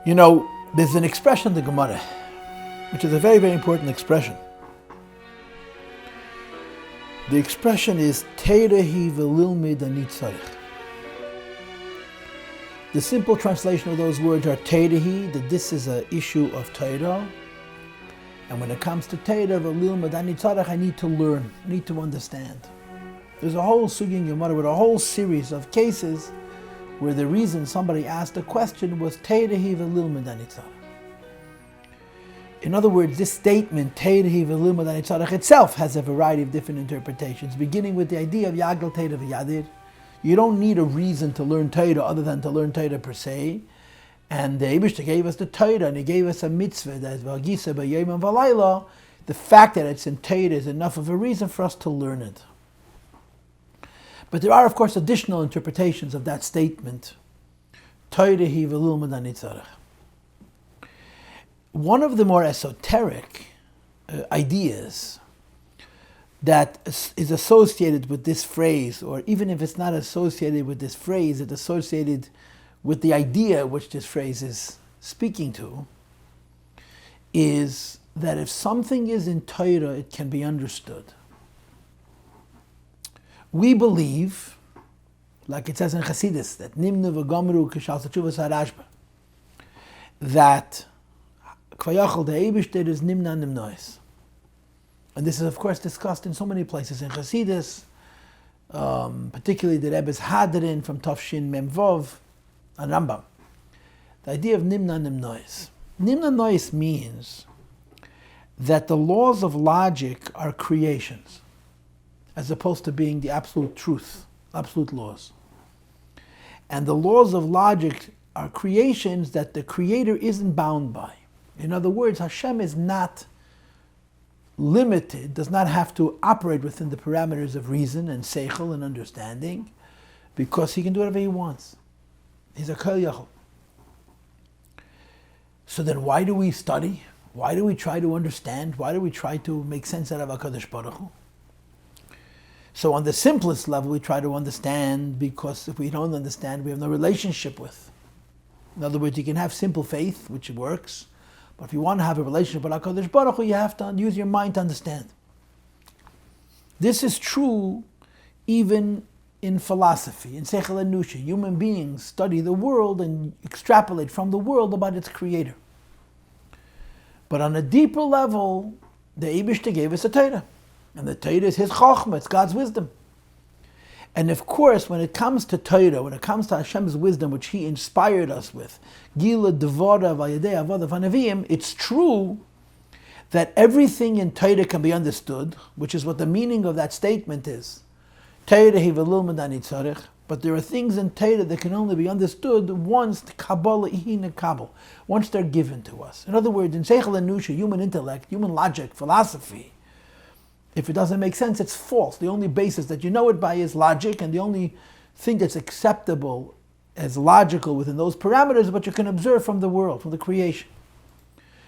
You know, there's an expression in the Gemara, which is a very, very important expression. The expression is Teirehi v'lilmid ani tzarich. The simple translation of those words are Teirehi, that this is an issue of Torah. And when it comes to Torah, v'lilmid ani tzarich, I need to learn, I need to understand. There's a whole sugi in Gemara with a whole series of cases where the reason somebody asked a question was Teirehi v'lilmid ani tzarich. In other words, this statement, Teirehi v'lilmud ani tzarich, itself has a variety of different interpretations, beginning with the idea of Yagel Teira v'Yadir. You don't need a reason to learn Torah other than to learn Torah per se. And the Eibishter gave us the Torah, and He gave us a mitzvah, that is v'agisa b'yom and v'layla. The fact that it's in Torah is enough of a reason for us to learn it. But there are, of course, additional interpretations of that statement, Teirehi v'lilmud ani tzarich. One of the more esoteric ideas that is associated with this phrase, or even if it's not associated with this phrase, it's associated with the idea which this phrase is speaking to, is that if something is in Torah, it can be understood. We believe, like it says in Chassidus, that Nimnu v'gomru k'shal tzuvas harashba, that Kvayachal the Eibishter is nimna nimnois. And this is, of course, discussed in so many places in Chassidus, particularly the Rebbe's Hadrin from Tafshin Memvov and Rambam. The idea of nimna nimnois. Nimna nimnois means that the laws of logic are creations, as opposed to being the absolute truth, absolute laws. And the laws of logic are creations that the Creator isn't bound by. In other words, Hashem is not limited, does not have to operate within the parameters of reason and seichel and understanding, because He can do whatever He wants. He's a kol yachol. So then why do we study? Why do we try to understand? Why do we try to make sense out of HaKadosh Baruch Hu? So on the simplest level, we try to understand, because if we don't understand, we have no relationship with. In other words, you can have simple faith, which works, but if you want to have a relationship with HaKadosh Baruch Hu, you have to use your mind to understand. This is true even in philosophy, in Seichel and Nusha. Human beings study the world and extrapolate from the world about its creator. But on a deeper level, the Eibishter gave us a Torah. And the Torah is His Chochmah, it's God's wisdom. And of course, when it comes to Torah, when it comes to Hashem's wisdom, which He inspired us with, Gila Devora Vayadei Avodah Vanavim, it's true that everything in Torah can be understood, which is what the meaning of that statement is. Teirehi v'lilmud ani tzarich. But there are things in Torah that can only be understood once once they're given to us. In other words, in Seichel and Nusha, human intellect, human logic, philosophy, if it doesn't make sense, it's false. The only basis that you know it by is logic, and the only thing that's acceptable as logical within those parameters is what you can observe from the world, from the creation.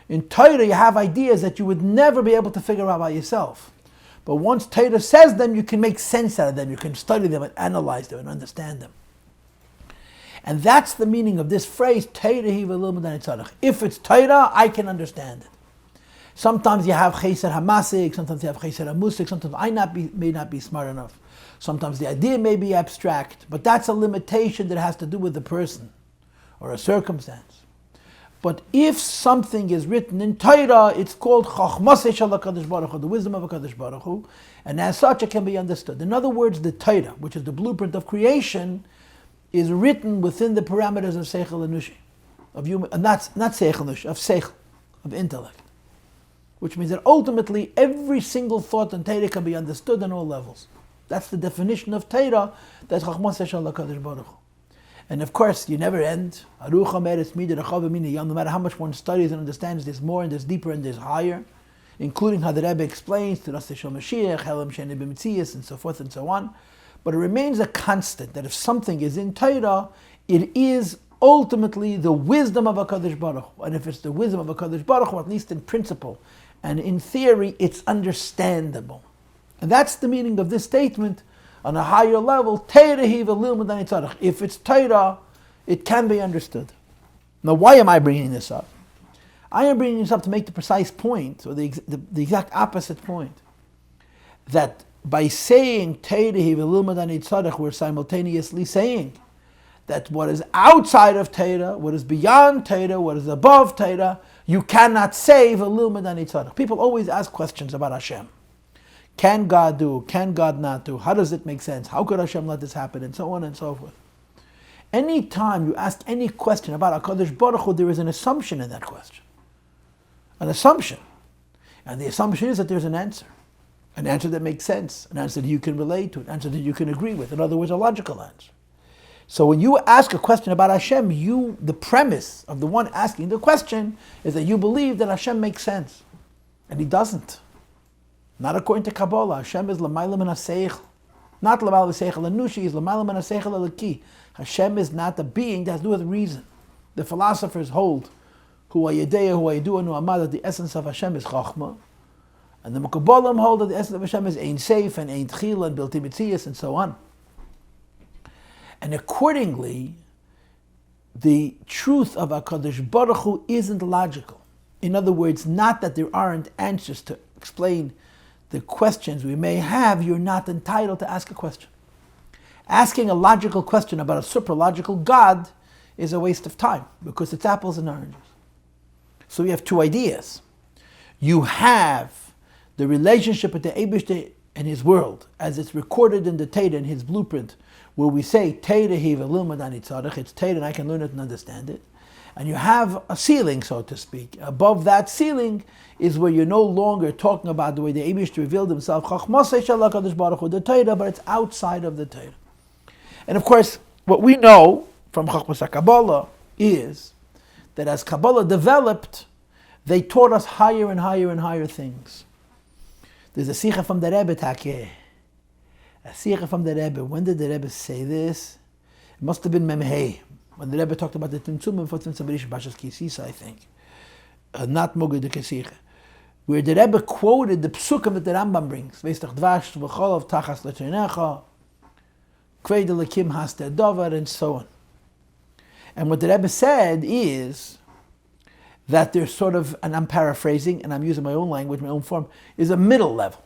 In Torah, you have ideas that you would never be able to figure out by yourself. But once Torah says them, you can make sense out of them. You can study them and analyze them and understand them. And that's the meaning of this phrase, Teirehi v'lilmud ani tzarich. If it's Torah, I can understand it. Sometimes you have Chesed HaMasik, sometimes you have Chesed HaMusik, sometimes I may not be smart enough. Sometimes the idea may be abstract, but that's a limitation that has to do with the person or a circumstance. But if something is written in Torah, it's called Chochmasei Shel HaKadosh Baruch Hu, the wisdom of HaKadosh Baruch Hu, and as such it can be understood. In other words, the Torah, which is the blueprint of creation, is written within the parameters of Seichel and Nushi, of human, not Seichel Nushi, of Seichel, of intellect. Which means that ultimately every single thought in Torah can be understood on all levels. That's the definition of Torah, that's Chochmasei Shel HaKadosh Baruch Hu. And of course, you never end. No matter how much one studies and understands, there's more and there's deeper and there's higher, including how the Rebbe explains to Ras Yishol Mashiach, Helam Sheni B'Mitzias, and so forth and so on. But it remains a constant that if something is in Torah, it is ultimately the wisdom of HaKadosh Baruch Hu. And if it's the wisdom of HaKadosh Baruch Hu, at least in principle, and in theory, it's understandable. And that's the meaning of this statement on a higher level. Teirehi v'lilmud ani tzarich. If it's Torah, it can be understood. Now, why am I bringing this up? I am bringing this up to make the precise point, or the exact opposite point, that by saying Teira v'lilmad ani tzadich, we're simultaneously saying that what is outside of Teira, what is beyond Teira, what is above Teira, you cannot say v'lilmad ani tzadich. People always ask questions about Hashem. Can God do? Can God not do? How does it make sense? How could Hashem let this happen? And so on and so forth. Anytime you ask any question about HaKadosh Baruch Hu, there is an assumption in that question. An assumption. And the assumption is that there's an answer that makes sense, an answer that you can relate to, an answer that you can agree with. In other words, a logical answer. So when you ask a question about Hashem, the premise of the one asking the question is that you believe that Hashem makes sense. And He doesn't. Not according to Kabbalah. Hashem is l'mayla min ha-seichel. Not l'mayla ha-seichel anushi, is l'mayla min ha-seichel eliki. Hashem is not a being that has to do with reason. The philosophers hold that the essence of Hashem is Chachma. And the Mukabbalim hold that the essence of Hashem is Ein Seif and Ein Tchila and Bilti Mitzias and so on. And accordingly, the truth of HaKadosh Baruch Hu isn't logical. In other words, not that there aren't answers to explain the questions we may have, you're not entitled to ask a question. Asking a logical question about a supralogical God is a waste of time because it's apples and oranges. So we have two ideas. You have the relationship with the Eibishter and His world, as it's recorded in the Torah, in His blueprint, where we say, Torah hi v'lilmad ani tzadich, it's Torah and I can learn it and understand it. And you have a ceiling, so to speak. Above that ceiling is where you're no longer talking about the way the Eibishter revealed Himself, Chachmasei shel HaKadosh Baruch Hu, the Torah, but it's outside of the Torah. And of course, what we know from Chachmas HaKabbalah is that as Kabbalah developed, they taught us higher and higher and higher things. There's a Sikha from the Rebbe, Takeh. A Sikha from the Rebbe. When did the Rebbe say this? It must have been Memhei. When the Rebbe talked about the Tzimtzumim for Tzimtzum B'Rish Bashas Kisisa, I think. Not Moged the Kesicha. Where the Rebbe quoted the Psukim that the Rambam brings. Veistach Dvash, V'cholov, Tachas L'Treinecha, Kvei D'Lekim Haster Dover, and so on. And what the Rebbe said is that there's sort of, and I'm paraphrasing, and I'm using my own language, my own form, is a middle level.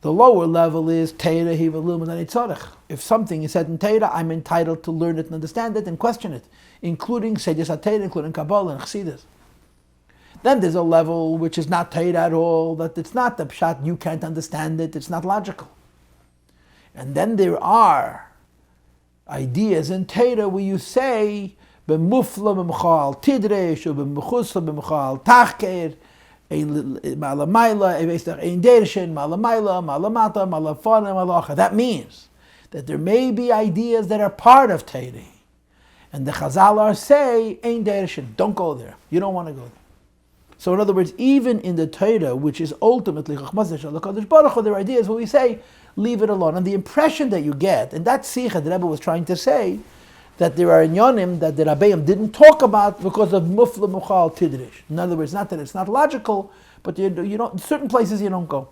The lower level is Teira hi v'lilmad ani tzadich. If something is said in Teira, I'm entitled to learn it and understand it and question it, including Seides HaTeira, including Kabbalah and Chassidus. Then there's a level which is not Teira at all, that it's not the pshat, you can't understand it, it's not logical. And then there are ideas in Teira where you say, b'mufla b'mchal tidresh, or b'mchusla b'mchal tachker, malamayla, ein dershin, malamayla, malamata, malafana, malacha. That means that there may be ideas that are part of Teira. And the Chazal are say, ein dershin, don't go there. You don't want to go there. So in other words, even in the Torah, which is ultimately Chachmas Shel HaKadosh Baruch Hu, there are ideas where we say, leave it alone. And the impression that you get, and that Sikha the Rebbe was trying to say, that there are inyanim that the Rabbeim didn't talk about because of mufla muchal tidrish. In other words, not that it's not logical, but you don't, certain places you don't go.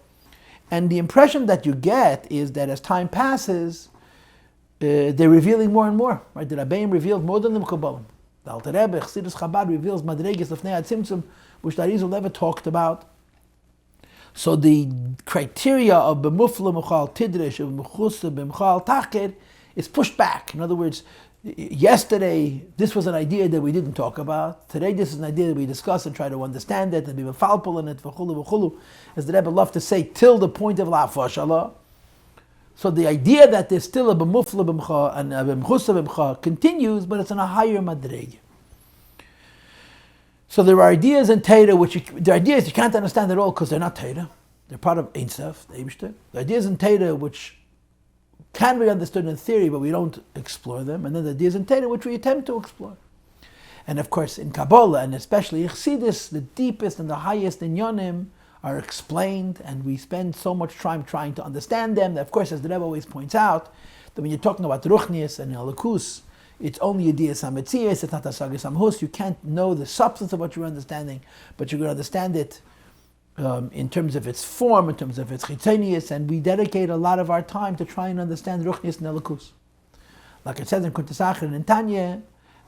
And the impression that you get is that as time passes, they're revealing more and more. Right? The Rabbeim revealed more than the Mekubbalim. The Alter Rebbe, Chassidus Chabad reveals Madregis Lefnei HaTzimtzum, which the Arizal never talked about. So the criteria of b'mufla muchal tidrish, of b'chusa b'mchal tachker, is pushed back. In other words, yesterday this was an idea that we didn't talk about. Today this is an idea that we discuss and try to understand it and be mefalpul in it, v'chulu, as the Rebbe loved to say, till the point of la'afashala. So the idea that there's still a b'mufla b'mcha and a b'mchusa b'mcha continues, but it's on a higher madreg. So there are ideas in Torah the ideas you can't understand at all because they're not Torah. They're part of Ein Sof, the Eibishter. The ideas in Torah which can be understood in theory, but we don't explore them. And then the ideas in Torah which we attempt to explore. And of course in Kabbalah, and especially Chassidus, the deepest and the highest inyanim are explained, and we spend so much time trying to understand them that, of course, as the Rebbe always points out, that when you're talking about Ruchnius and Halakus, it's only Yediyas HaMetzias, it's not Asagis HaMhus. You can't know the substance of what you're understanding, but you're going to understand it in terms of its form, in terms of its chitzenius, and we dedicate a lot of our time to try and understand Ruchnius and Halakus. Like it says in Kuntasachar and in Tanya,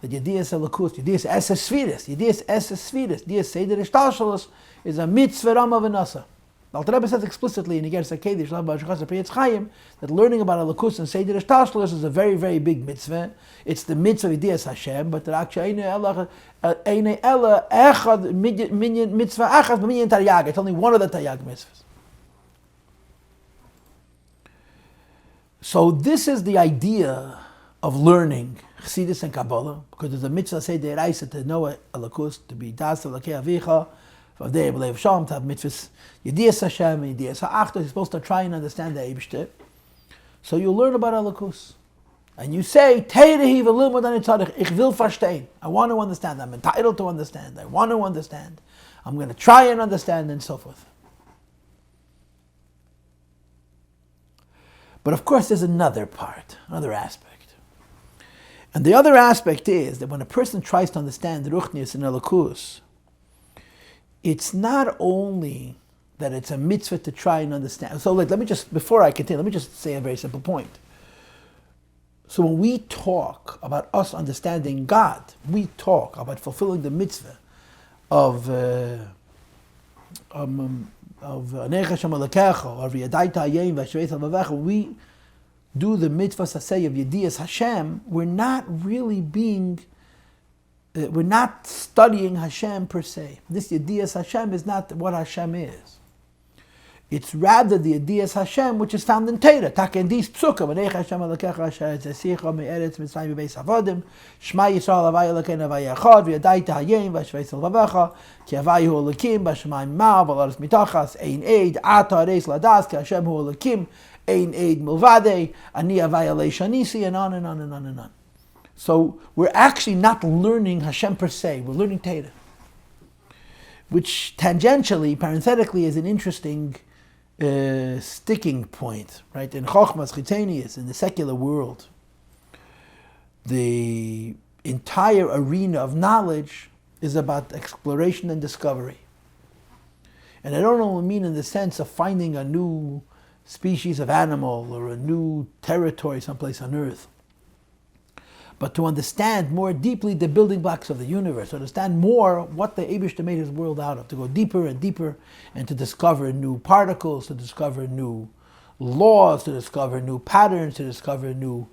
that Yedias Elokus, Yedias Eses Svidus, Yedias Eses Svidus, Yedias Seder Ishtashalos is a mitzvah Rama V'nasa. The Alter Rebbe says explicitly in Igeres HaKedesh, that learning about Elokus and Seder Ishtashalos is a very, very big mitzvah. It's the mitzvah of Yedias Hashem, but the actually Eine Ella Echad Mitzvah Achad Minyan Taryag. It's only one of the Taryag mitzvahs. So this is the idea of learning Chassidus and Kabbalah, because there's a mitzvah say de'iraisa to know Elokus, to be das Elokei Avicha, for day of Lev Shalom, to have mitzvahs Yedias Hashem, Yedias Ha'achtos. You're supposed to try and understand the Eibishter. So you learn about Elokus. And you say, Teirehi v'lilmud ani tzarich, ich will verstehen. I want to understand. I'm entitled to understand. I want to understand. I'm going to try and understand, and so forth. But of course there's another part, another aspect. And the other aspect is that when a person tries to understand Ruchnius and Elokus, it's not only that it's a mitzvah to try and understand. So let me just, before I continue, let me just say a very simple point. So when we talk about us understanding God, we talk about fulfilling the mitzvah of we do the mitzvah saseh of Yedias Hashem, we're not really we're not studying Hashem per se. This Yedias Hashem is not what Hashem is. It's rather the Yedias Hashem which is found in Torah. Takendis psukim, V'nei Hashem Elokecha asher tzesicha me'eretz Mitzrayim v'beis avodim, Shema Yisrael Havai Elokeinu Havai Echad, V'yadaita hayim v'ashveis el vavecha, Ki Havai hu Elokim, B'shamayim ma'av, V'laretz mitachas, Ein eid, Ata areis ladas, Ki Hashem hu Elokim, Ein eid milvadei, Ani Havai alei shanisi, and on and on and on and on. So we're actually not learning Hashem per se, we're learning Torah. Which tangentially, parenthetically, is an interesting sticking point, right? In Chochmas Chitonius, in the secular world, the entire arena of knowledge is about exploration and discovery. And I don't only mean in the sense of finding a new species of animal or a new territory someplace on earth, but to understand more deeply the building blocks of the universe, to understand more what the Eibishter made his world out of, to go deeper and deeper, and to discover new particles, to discover new laws, to discover new patterns, to discover new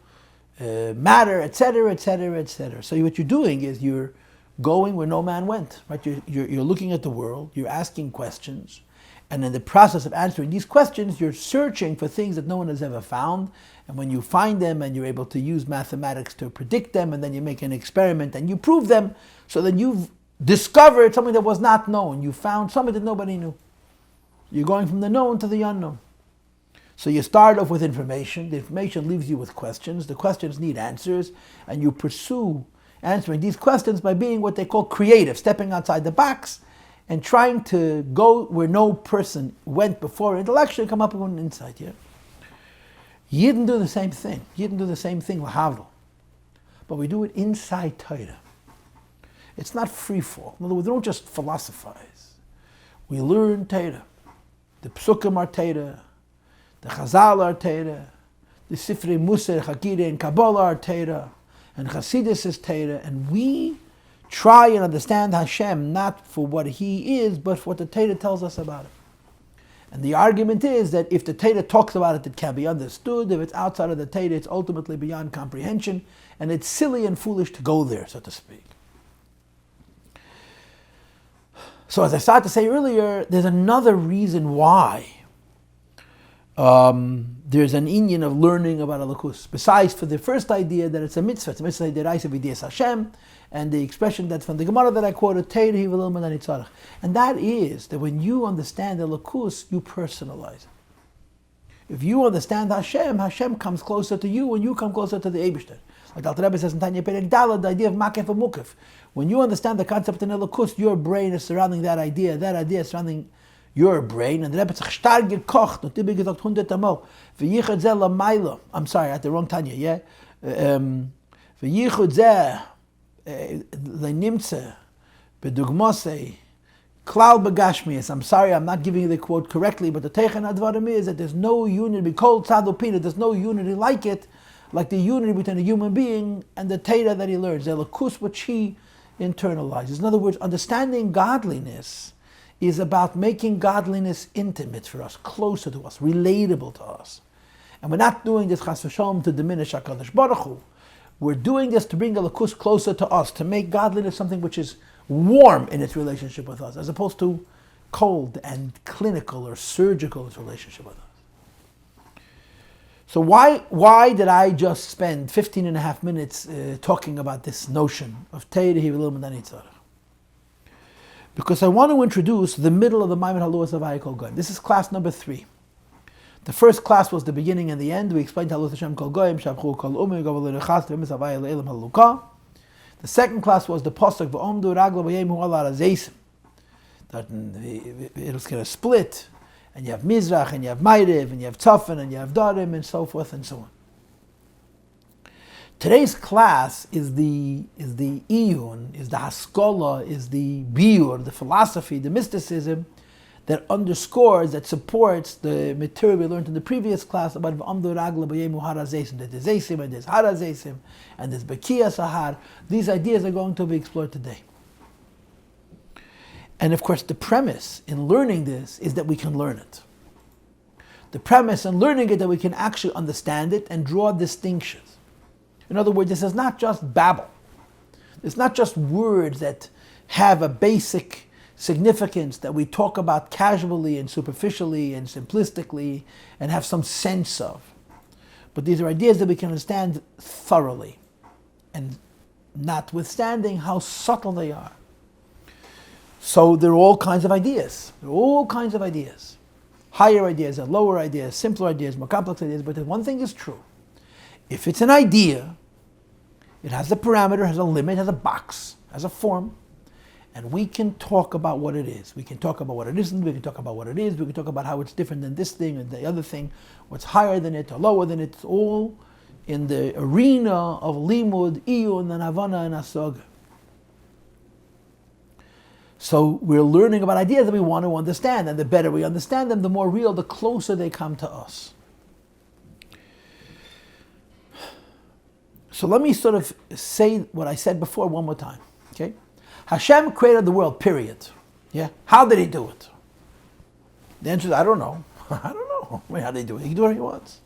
matter, etc., etc., etc. So what you're doing is you're going where no man went, right? You're looking at the world, you're asking questions, and in the process of answering these questions, you're searching for things that no one has ever found. And when you find them and you're able to use mathematics to predict them, and then you make an experiment and you prove them, so then you've discovered something that was not known. You found something that nobody knew. You're going from the known to the unknown. So you start off with information. The information leaves you with questions. The questions need answers. And you pursue answering these questions by being what they call creative, stepping outside the box and trying to go where no person went before intellectually, come up with an insight here. Yidden do the same thing. Yidden do the same thing with Havdil. But we do it inside Torah. It's not free fall. In other words, we don't just philosophize. We learn Torah. The Psukim are Torah. The Chazal are Torah. The Sifrei Musar, Chakirah, and Kabbalah are Torah. And Chassidus is Torah. And we try and understand Hashem not for what He is, but for what the Torah tells us about Him. And the argument is that if the Torah talks about it, it can be understood. If it's outside of the Torah, it's ultimately beyond comprehension. And it's silly and foolish to go there, so to speak. So as I started to say earlier, there's another reason why there's an inyan of learning about Elokus. Besides for the first idea that it's a mitzvah deraisa v'yedias Hashem, and the expression that's from the Gemara that I quoted, Teirehi v'lilmud ani tzarich. And that is that when you understand Elokus, you personalize it. If you understand Hashem, Hashem comes closer to you and you come closer to the Eibishter. Like Alter Rebbe says in Tanya Perek Daled, the idea of makef and mukef. When you understand the concept in Elokus, your brain is surrounding that idea is surrounding your brain, and the Rebbe says, stark gekocht, und Tibi gesagt 100 Mal, v'yichud zeh lamayla. I'm sorry, I had the wrong Tanya, yeah? V'yichud zeh le'nimtze b'dugmosei klal b'gashmias. I'm sorry, I'm not giving you the quote correctly, but the Teichen Advarim is that there's no unity, b'kol tzad upina, there's no unity like it like the unity between a human being and the Torah that he learns, the Elokus which he internalizes. In other words, understanding godliness is about making godliness intimate for us, closer to us, relatable to us. And we're not doing this chas v'shalom to diminish HaKadosh Baruch Hu. We're doing this to bring Elokus closer to us, to make godliness something which is warm in its relationship with us, as opposed to cold and clinical or surgical in its relationship with us. So why did I just spend 15 and a half minutes talking about this notion of Teireh Hiv'ilum Madani Tzarech? Because I want to introduce the middle of the Maamar Haluas of Kol Goyim. This is class number 3. The first class was the beginning and the end. We explained Haluas Hashem Kol Goyim, Shavchu Kol Umi, Gaval Rechas, V'emes Havaya Le'elam Halukah. The second class was the Pasuk V'omdu Ragla V'yemu Ala Razeisim. That it was going to split, and you have Mizrach, and you have Ma'ariv, and you have Tzafon, and you have Darim, and so forth and so on. Today's class is the iyun, is the haskola, is the biur, the philosophy, the mysticism that underscores, that supports the material we learned in the previous class about V'amdu Ragla B'yemu Harazeisim, that there's Zeisim and there's Harazeisim and there's Bekiya Sahar. These ideas are going to be explored today. And of course, the premise in learning this is that we can learn it. The premise in learning it that we can actually understand it and draw distinctions. In other words, this is not just babble. It's not just words that have a basic significance that we talk about casually and superficially and simplistically and have some sense of. But these are ideas that we can understand thoroughly, and notwithstanding how subtle they are. So there are all kinds of ideas. There are all kinds of ideas. Higher ideas and lower ideas, simpler ideas, more complex ideas. But one thing is true. If it's an idea, it has a parameter, has a limit, has a box, has a form, and we can talk about what it is. We can talk about what it isn't, we can talk about what it is, we can talk about how it's different than this thing and the other thing, what's higher than it or lower than it. It's all in the arena of limud, iyun, and havana, and asaga. So we're learning about ideas that we want to understand, and the better we understand them, the more real, the closer they come to us. So let me sort of say what I said before one more time. Okay? Hashem created the world, period. Yeah? How did he do it? The answer is, I don't know. I don't know. How did he do it? He can do whatever he wants.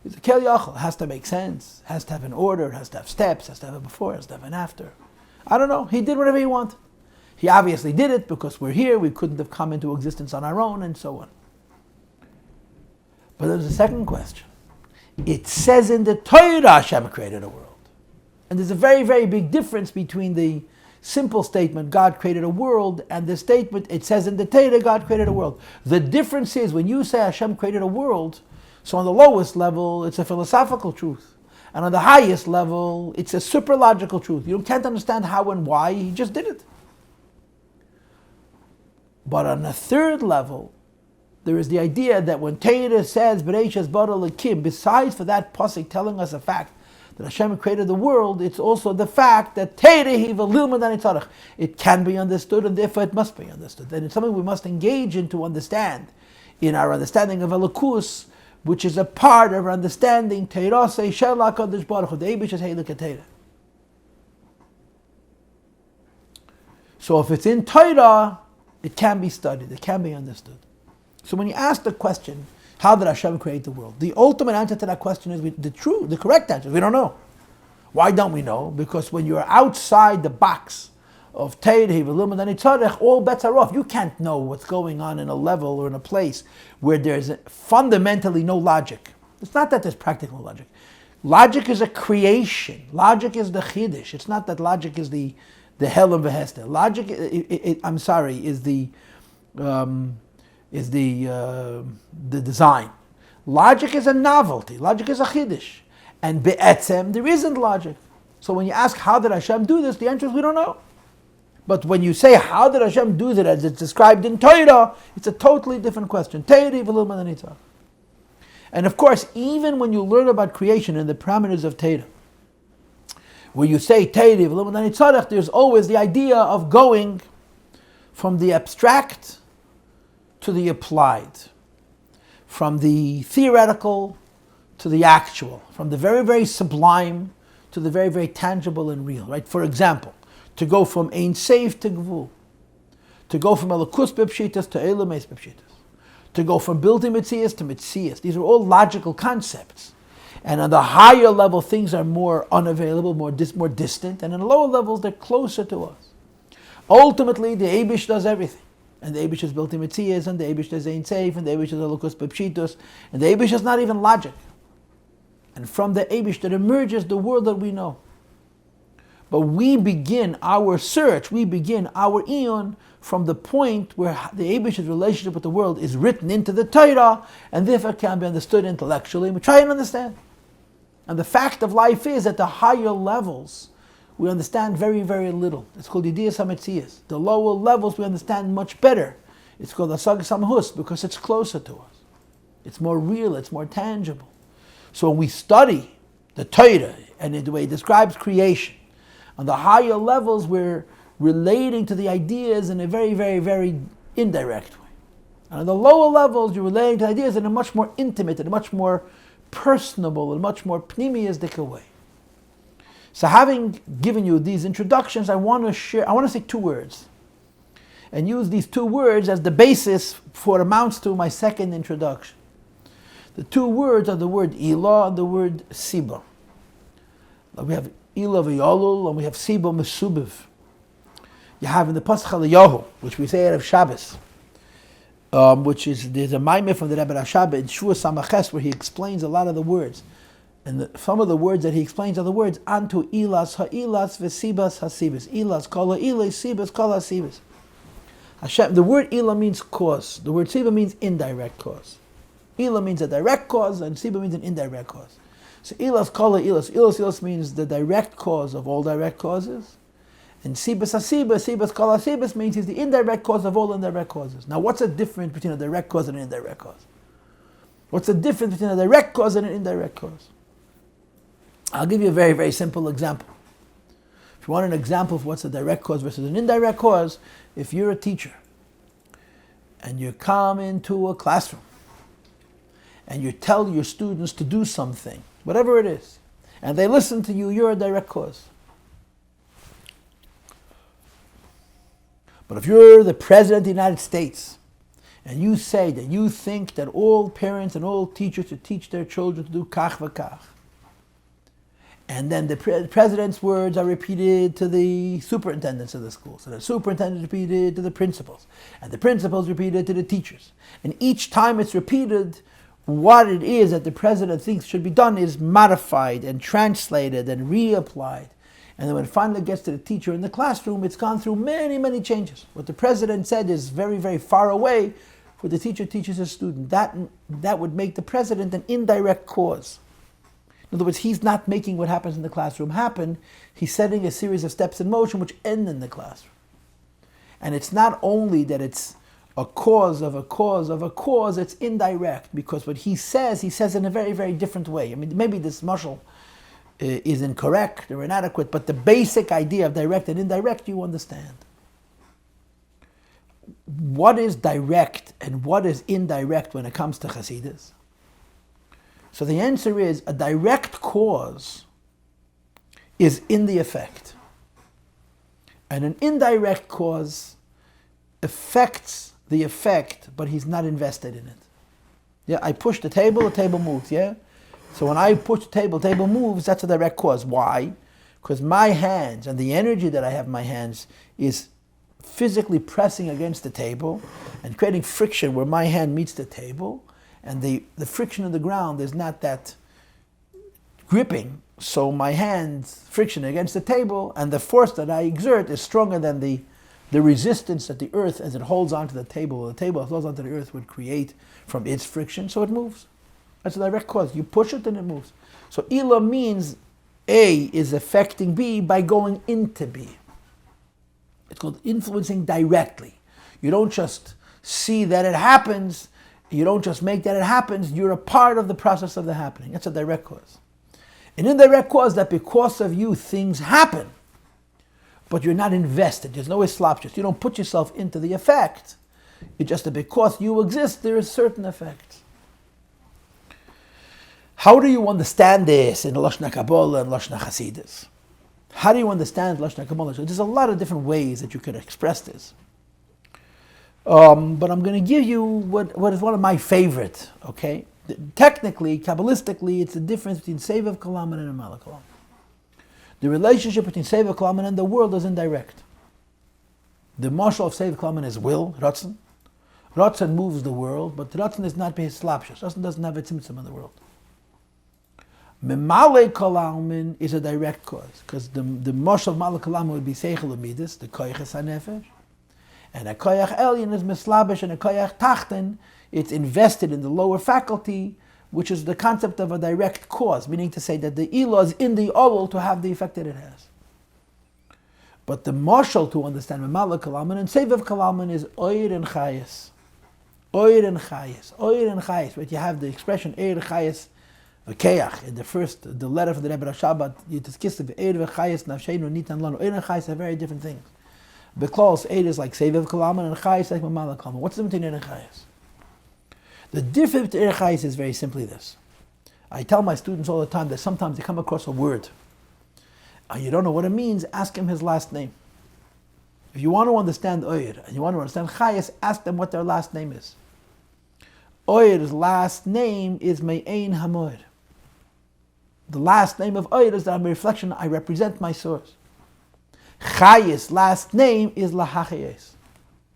It's a kel yachal. It has to make sense. It has to have an order. It has to have steps. It has to have a before. It has to have an after. I don't know. He did whatever he wanted. He obviously did it because we're here. We couldn't have come into existence on our own, and so on. But there's a second question. It says in the Torah Hashem created a world. And there's a very, very big difference between the simple statement, God created a world, and the statement, it says in the Torah, God created a world. The difference is when you say Hashem created a world, so on the lowest level, it's a philosophical truth. And on the highest level, it's a superlogical truth. You can't understand how and why, he just did it. But on the third level, there is the idea that when Torah says, Bereishis bara Elokim, besides for that pasuk telling us a fact that Hashem created the world, it's also the fact that Torah Hiv'ilum Madani Tzarech. It can be understood, and therefore it must be understood. And it's something we must engage in to understand, in our understanding of Elokus, which is a part of our understanding Torah say Shel HaKadosh Baruch Hu, the Eibish's Heilige Torah. So if it's in Torah, it can be studied, it can be understood. So when you ask the question, how did Hashem create the world? The ultimate answer to that question is the correct answer. We don't know. Why don't we know? Because when you're outside the box of Teireh, Hiv'ilum, and Tzarech, all bets are off. You can't know what's going on in a level or in a place where there's fundamentally no logic. It's not that there's practical logic. Logic is a creation. Logic is the chiddush. It's not that logic is the Helam v'Hester. Logic, is the design. Logic is a novelty. Logic is a chiddush. And be'etzem, there isn't logic. So when you ask, how did Hashem do this? The answer is, we don't know. But when you say, how did Hashem do that as it's described in Torah, it's a totally different question. And of course, even when you learn about creation and the parameters of Torah, where you say Torah, there's always the idea of going from the abstract to the applied, from the theoretical to the actual, from the very, very sublime to the very, very tangible and real, right? For example, to go from Ein Sof to Gvul, to go from Elokus Bepshitas to Elomes Bepshitas, to go from Bilti Metzias to Metzias. These are all logical concepts. And on the higher level, things are more unavailable, more distant, and in the lower levels, they're closer to us. Ultimately, the Eibush does everything. And the Eibush is Bilti Metzias, and the Eibush is Ein Sof, and the Eibush is Elokus Bepshitas, and the Eibush is not even logic. And from the Eibush that emerges the world that we know. But we begin our search, we begin our eon from the point where the Eibush's relationship with the world is written into the Torah, and therefore can be understood intellectually, and we try and understand. And the fact of life is, at the higher levels, we understand very, very little. It's called Yediyas HaMetzias. The lower levels we understand much better. It's called Asagas HaMahus, because it's closer to us. It's more real, it's more tangible. So when we study the Torah, and in the way it describes creation, on the higher levels we're relating to the ideas in a very, very, very indirect way. And on the lower levels you're relating to ideas in a much more intimate, and a much more personable, and much more pnimiistic way. So having given you these introductions, I want to say two words, and use these two words as the basis for what amounts to my second introduction. The two words are the word Ilah and the word Siba. We have Ilah v'Yolul and we have Siba Mesubiv. You have in the Pasach Hallelu, which we say out of Shabbos, there's a Maamar from the Rebbe Rashab in Shua Samaches where he explains a lot of the words. And some of the words that he explains are the words Antu Ilas Ha'ilas V'Sibas Hasibas. Ilas Kol Ha'ilai, Sibas Kol Hasibas. Hashem, the word Ilah means cause. The word Siba means indirect cause. Ilah means a direct cause, and Siba means an indirect cause. So Ilas Kol Ilas. Ilas means the direct cause of all direct causes. And Sibas HaSibas, Sibas Kol HaSibas means he's the indirect cause of all indirect causes. Now what's the difference between a direct cause and an indirect cause? What's the difference between a direct cause and an indirect cause? I'll give you a very, very simple example. If you want an example of what's a direct cause versus an indirect cause, if you're a teacher and you come into a classroom and you tell your students to do something, whatever it is, and they listen to you, you're a direct cause. But if you're the President of the United States and you say that you think that all parents and all teachers should teach their children to do kach v'kach, and then the President's words are repeated to the superintendents of the schools, and the superintendents repeated to the principals, and the principals repeated to the teachers. And each time it's repeated, what it is that the President thinks should be done is modified and translated and reapplied. And then when it finally gets to the teacher in the classroom, it's gone through many, many changes. What the President said is very, very far away. For the teacher teaches his student. That would make the President an indirect cause. In other words, he's not making what happens in the classroom happen. He's setting a series of steps in motion which end in the classroom. And it's not only that it's a cause of a cause of a cause, it's indirect. Because what he says in a very, very different way. I mean, maybe this mashal is incorrect or inadequate, but the basic idea of direct and indirect you understand. What is direct and what is indirect when it comes to Hasidus? So the answer is a direct cause is in the effect. And an indirect cause affects the effect, but he's not invested in it. Yeah, I push the table moves, yeah? So when I push the table moves, that's a direct cause. Why? Because my hands and the energy that I have in my hands is physically pressing against the table and creating friction where my hand meets the table, and the friction of the ground is not that gripping, so my hand's friction against the table and the force that I exert is stronger than the resistance that the earth, as it holds onto the table, or the table holds onto the earth, would create from its friction, so it moves. That's a direct cause. You push it and it moves. So Ilah means A is affecting B by going into B. It's called influencing directly. You don't just see that it happens, you don't just make that it happens, you're a part of the process of the happening. That's a direct cause. An indirect cause that because of you things happen, but you're not invested. There's no islapshus. You don't put yourself into the effect. It's just that because you exist, there is certain effects. How do you understand this in Lashon Kabbalah and Lashon Hasidus? How do you understand Lashon Kabbalah? There's a lot of different ways that you could express this. But I'm going to give you what is one of my favorite, okay? Technically, Kabbalistically, it's the difference between Sevav Kalaman and Amala Kalaman. The relationship between Sevav Kalaman and the world is indirect. The marshal of Sevav Kalaman is will, Ratzon. Ratzon moves the world, but Ratzon is not his slapshus. Ratzon doesn't have a tzimtzum in the world. Memale Kalaman is a direct cause, because the marshal of Mala Kalaman would be Seichel Amidus, the Koyches HaNefesh. And a koyach elyon is mislabish, and a koyach tachten, it's invested in the lower faculty, which is the concept of a direct cause, meaning to say that the ilah is in the owl to have the effect that it has. But the marshal to understand Mamala Kalaman and Sevav Kalaman is oir and chayes. Oir and chayes. Oir and chayes. But you have the expression oir chayes v'keach in the letter from the Rebbe Rashabat, Yitzchak Kislev, oir v'chayes nafsheinu nitan lanu. Oir and chayes are very different things. Because Eid is like Sevav Kalaman and Chayes is like Mamala Kalaman. What's the difference between Eid and Chayes? The difference between Eid and Chayes is very simply this. I tell my students all the time that sometimes they come across a word and you don't know what it means, ask him his last name. If you want to understand Oyer and you want to understand Chayes, ask them what their last name is. Oyer's last name is Me'ein Hamoyer. The last name of Oyer is that I'm a reflection, I represent my source. Chayes, last name, is Lahachayes.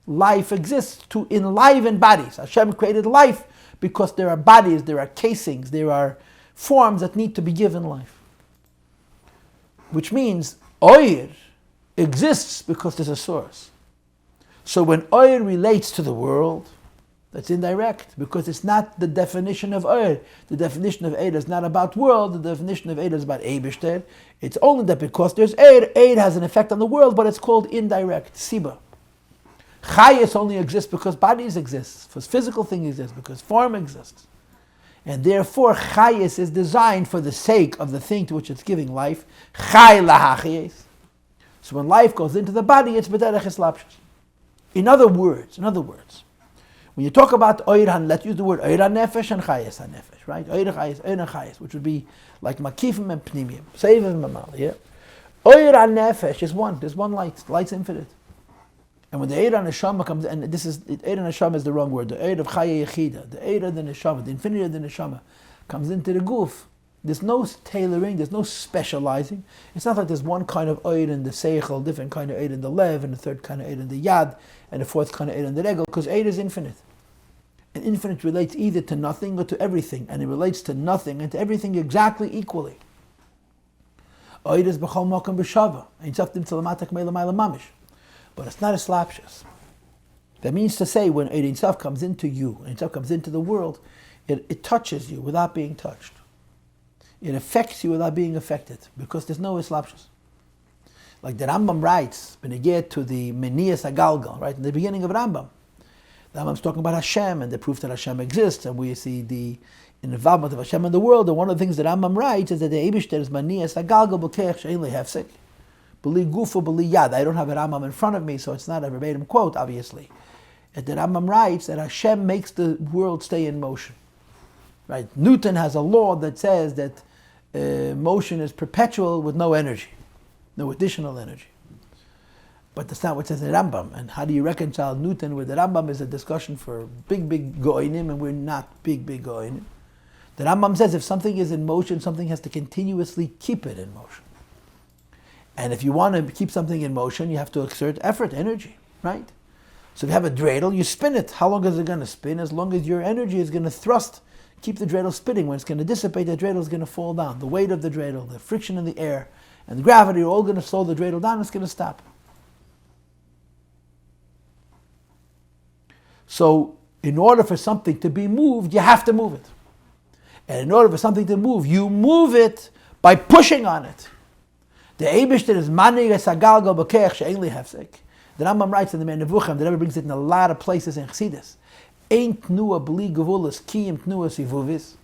Life exists to enliven bodies. Hashem created life because there are bodies, there are casings, there are forms that need to be given life. Which means Oyer exists because there's a source. So when Oyer relates to the world, that's indirect, because it's not the definition of Oyer. The definition of Eid is not about world, the definition of Eid is about Eibishter. It's only that because there's Eid has an effect on the world, but it's called indirect, Siba. Chayes only exists because bodies exist, because physical things exist, because form exists. And therefore Chayes is designed for the sake of the thing to which it's giving life. Chay lahachayes. So when life goes into the body, it's b'derech eslapshus. In other words, when you talk about Oyer Han, let's use the word Oyer HaNefesh and Chayes HaNefesh, right? Oyer Chayes, which would be like Makifim and Pnimim, Sevav and Mamal, yeah? Oyer HaNefesh is one, there's one light, light's infinite. And when the Eir HaNeshama comes, and this is, Eir HaNeshama is the wrong word, the Eir of Chaya Yechida, the Eir of the Neshama, the infinity of the Neshama, comes into the Guf. There's no tailoring, there's no specializing. It's not like there's one kind of Eir in the Seichel, different kind of Eir in the Lev, and a third kind of Eir in the Yad, and a fourth kind of Eir in the Regel, because Eir is infinite. And infinite relates either to nothing or to everything, and it relates to nothing and to everything exactly equally. Eir is b'chol makam b'shava, ein tzaftim tzalamatak me'lamayla mamish. But it's not a slapshus. That means to say, when Ein Sof comes into you, Ein Sof comes into the world, it touches you without being touched. It affects you without being affected, because there's no slapshus. Like the Rambam writes, when you get to the Menias Agalgal, right, in the beginning of Rambam, the Rambam's talking about Hashem and the proof that Hashem exists, and we see the involvement of Hashem in the world, and one of the things that Rambam writes is that the Eibishter is Menias Agalgal b'keich she'ein lehefsek. B'li gufa, b'li yad. I don't have a Rambam in front of me, so it's not a verbatim quote, obviously. And the Rambam writes that Hashem makes the world stay in motion. Right? Newton has a law that says that motion is perpetual with no energy, no additional energy. But that's not what it says in the Rambam. And how do you reconcile Newton with the Rambam is a discussion for big goinim, and we're not big goinim. The Rambam says if something is in motion, something has to continuously keep it in motion. And if you want to keep something in motion, you have to exert effort, energy, right? So if you have a dreidel, you spin it. How long is it going to spin? As long as your energy is going to thrust, keep the dreidel spinning. When it's going to dissipate, the dreidel is going to fall down. The weight of the dreidel, the friction in the air, and the gravity are all going to slow the dreidel down. It's going to stop. So in order for something to be moved, you have to move it. And in order for something to move, you move it by pushing on it. The Eibishter is mani esagalgal b'keich she'ein li hefsek. The Rambam writes in the Nevuchim, the Rebbe brings it in a lot of places in Chassidus. Ein tnua b'li gevulas kiyim tnua sivuvis.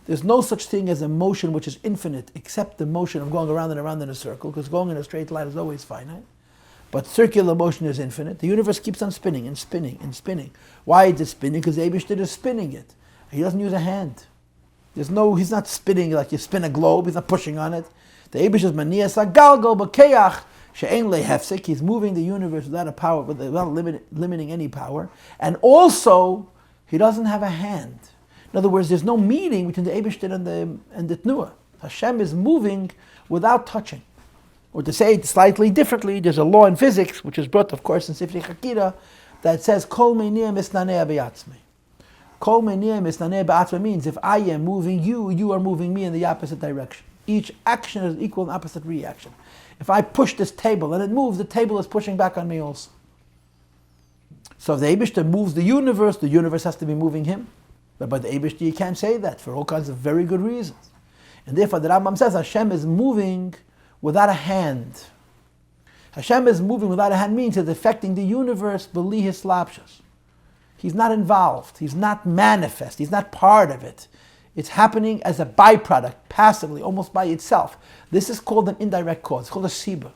There's no such thing as a motion which is infinite, except the motion of going around and around in a circle, because going in a straight line is always finite. But circular motion is infinite. The universe keeps on spinning and spinning and spinning. Why is it spinning? Because the Eibishter is spinning it. He doesn't use a hand. He's not spinning like you spin a globe. He's not pushing on it. The Eibush is manias agalgal b'keach she'ein lehefsek. He's moving the universe without a power, without limiting any power. And also, he doesn't have a hand. In other words, there's no meeting between the Eibush and the Tnuah. Hashem is moving without touching. Or to say it slightly differently, there's a law in physics, which is brought, of course, in Sifrei Chakira, that says, Kol meniah misnaneh b'yatzmei. Kol meniah misnaneh b'yatzmei means if I am moving you, you are moving me in the opposite direction. Each action is equal and opposite reaction. If I push this table and it moves, the table is pushing back on me also. So if the Eibishter moves the universe has to be moving him. But by the Eibishter you can't say that for all kinds of very good reasons. And therefore the Rambam says Hashem is moving without a hand. Hashem is moving without a hand means it's affecting the universe b'li hislapshus. He's not involved. He's not manifest. He's not part of it. It's happening as a byproduct, passively, almost by itself. This is called an indirect cause. It's called a siba.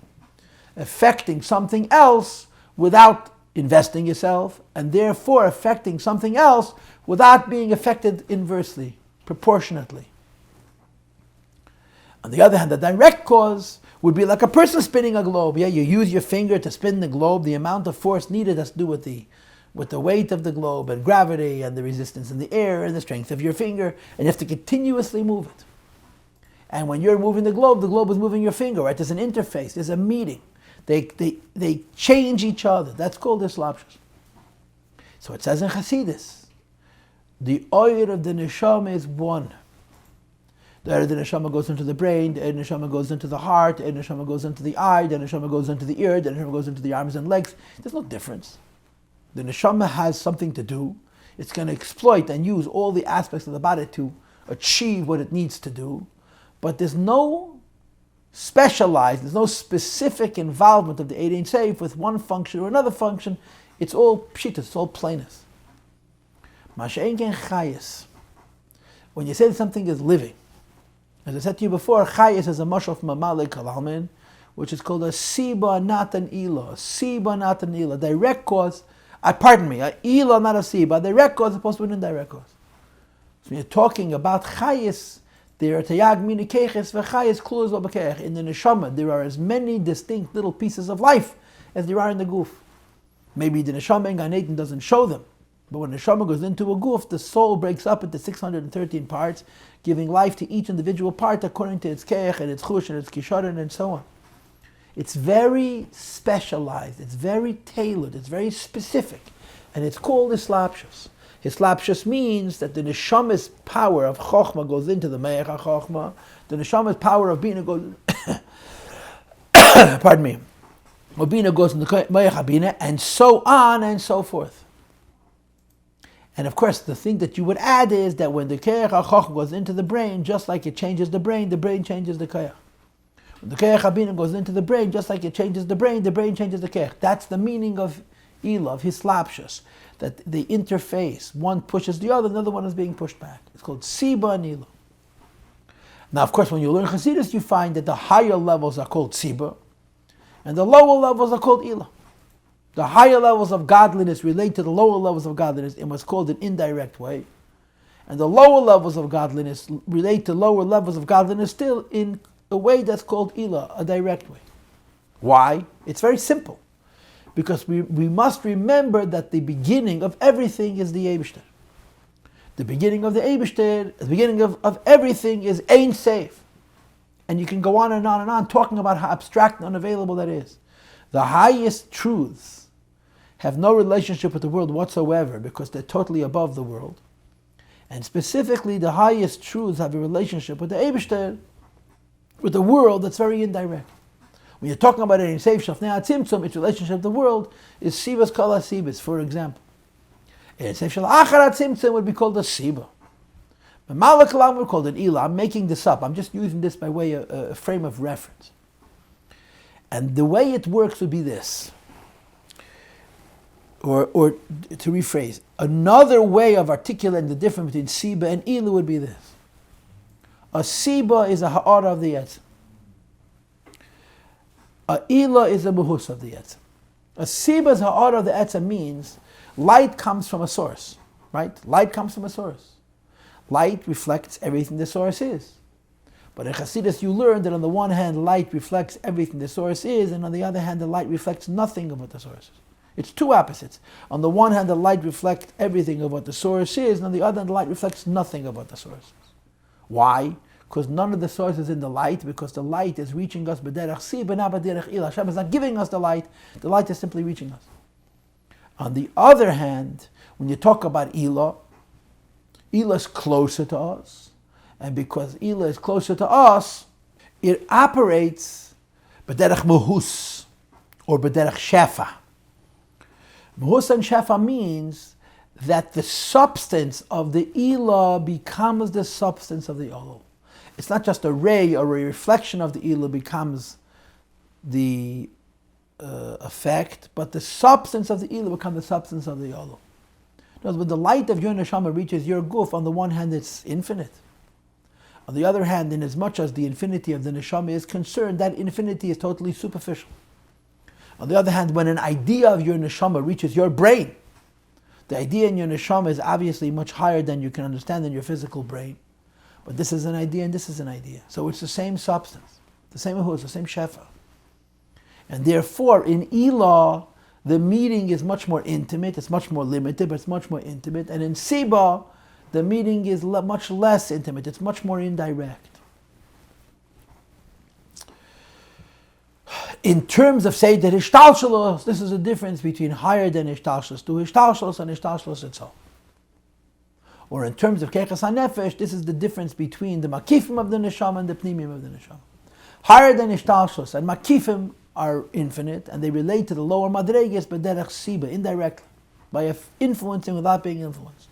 Affecting something else without investing yourself, and therefore affecting something else without being affected inversely, proportionately. On the other hand, the direct cause would be like a person spinning a globe. Yeah, you use your finger to spin the globe. The amount of force needed has to do with the weight of the globe and gravity and the resistance in the air and the strength of your finger, and you have to continuously move it. And when you're moving the globe is moving your finger, right? There's an interface, there's a meeting. They change each other. That's called islapshus. So it says in Chassidus, the oil of the neshama is one. The oil of the neshama goes into the brain, the oil of the neshama goes into the heart, the oil of the neshama goes into the eye, the oil of the neshama goes into the ear, the oil of the neshama goes into the arms and legs. There's no difference. The neshama has something to do. It's going to exploit and use all the aspects of the body to achieve what it needs to do. But there's no specialized, there's no specific involvement of the Ein Sof with one function or another function. It's all pshitas, it's all plainness. Masha'en ken chayis. When you say that something is living, as I said to you before, chayis is a mashal from Maamar kalalmin, which is called a siba, not an ilah. Siba, not an ilah. Direct cause, pardon me, a ilah, not a siba. Direct cause is supposed to be an indirect cause. So when you're talking about chayis, there are tayag mini keches v'chayis kluz v'bekech. In the neshama, there are as many distinct little pieces of life as there are in the guf. Maybe the neshama in Gan Eden doesn't show them, but when the neshama goes into a guf, the soul breaks up into 613 parts, giving life to each individual part according to its keich and its chush and its kisharon and so on. It's very specialized, it's very tailored, it's very specific, and it's called islapshus. Hislapshus means that the neshama's power of chokhmah goes into the me'ech chokhmah. The neshama's power of bina goes, pardon me, of bina goes into the me'ech bina, and so on and so forth. And of course, the thing that you would add is that when the ke'ech chokhmah goes into the brain, just like it changes the brain changes the ke'ech. When the ke'ech bina goes into the brain, just like it changes the brain changes the ke'ech. That's the meaning of ilah, of hislapshus. That the interface, one pushes the other, another one is being pushed back. It's called Siba and Ilah. Now, of course, when you learn Chassidus, you find that the higher levels are called Siba, and the lower levels are called Ilah. The higher levels of godliness relate to the lower levels of godliness in what's called an indirect way, and the lower levels of godliness relate to lower levels of godliness still in a way that's called Ilah, a direct way. Why? It's very simple. Because we must remember that the beginning of everything is the Eibishter. The beginning of the Eibishter, the beginning of everything is Ein Sof. And you can go on and on and on talking about how abstract and unavailable that is. The highest truths have no relationship with the world whatsoever because they're totally above the world. And specifically the highest truths have a relationship with the Eibishter, with the world that's very indirect. When you're talking about Ein Sof Shafnei HaTzimtzum, its relationship to the world is Sibas Kol HaSibas, for example. Ein Sof Shel Achar HaTzimtzum would be called a Siba. Maamar Kalam would be called an Ilah. I'm making this up. I'm just using this by way of a frame of reference. And the way it works would be this. Or to rephrase, another way of articulating the difference between Siba and Ilah would be this. A Siba is a Ha'ara of the Yetzim. A ilah is a muhus of the etzem. A siba's ha'ara of the etzem means light comes from a source, right? Light comes from a source. Light reflects everything the source is. But in Chassidus you learn that on the one hand light reflects everything the source is, and on the other hand the light reflects nothing of what the source is. It's two opposites. On the one hand the light reflects everything of what the source is, and on the other hand the light reflects nothing of what the source is. Why? Because none of the source is in the light, because the light is reaching us b'derech si, but not b'derech ila. Hashem is not giving us the light is simply reaching us. On the other hand, when you talk about ila is closer to us, and because ila is closer to us, it operates b'derech muhus, or b'derech shefa. Muhus and shefa means that the substance of the ila becomes the substance of the olol. It's not just a ray or a reflection of the ila becomes the effect, but the substance of the ila becomes the substance of the olol. When the light of your neshama reaches your guf, on the one hand it's infinite. On the other hand, in as much as the infinity of the neshama is concerned, that infinity is totally superficial. On the other hand, when an idea of your neshama reaches your brain, the idea in your neshama is obviously much higher than you can understand in your physical brain. But this is an idea and this is an idea. So it's the same substance, the same ahuz, the same shefa. And therefore, in Elah, the meeting is much more intimate, it's much more limited, but it's much more intimate. And in Siba, the meeting is much less intimate, it's much more indirect. In terms of, say, the Hishtalshalos, this is a difference between higher than Hishtalshalos to Hishtalshalos and Hishtalshalos itself. Or in terms of Keichas HaNefesh, this is the difference between the Makifim of the Neshama and the Pnimim of the Neshama. Higher than Hishtalshalos and Makifim are infinite, and they relate to the lower Madreges, but Derech Siba, indirectly, by influencing without being influenced.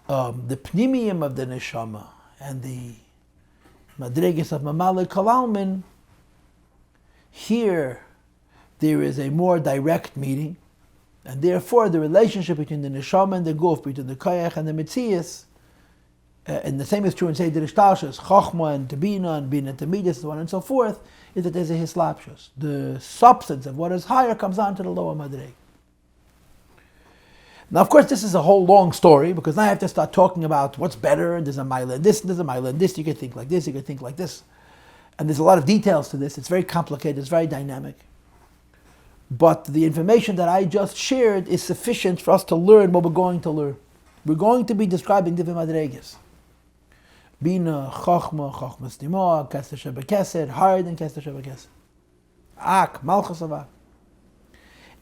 The Pnimim of the Neshama and the Madreges of Mamalik Kalalmin, here there is a more direct meeting, and therefore the relationship between the neshama and the guf, between the koyach and the mitzias, and the same is true in Seder Ishtalshus, Chochma and Tabina and Bina Tamidis, so on and so forth, is that there's a hislapshus. The substance of what is higher comes down to the lower madreg. Now, of course, this is a whole long story, because now I have to start talking about what's better, and there's a mila and this, and there's a mila and this, you can think like this, you can think like this. And there's a lot of details to this, it's very complicated, it's very dynamic. But the information that I just shared is sufficient for us to learn what we're going to learn. We're going to be describing different madreges. Bina, Chochma, Chochma Stima, Kesed Shebekesed, higher than Kesed Shebekesed. Ak, Malchus of Ak.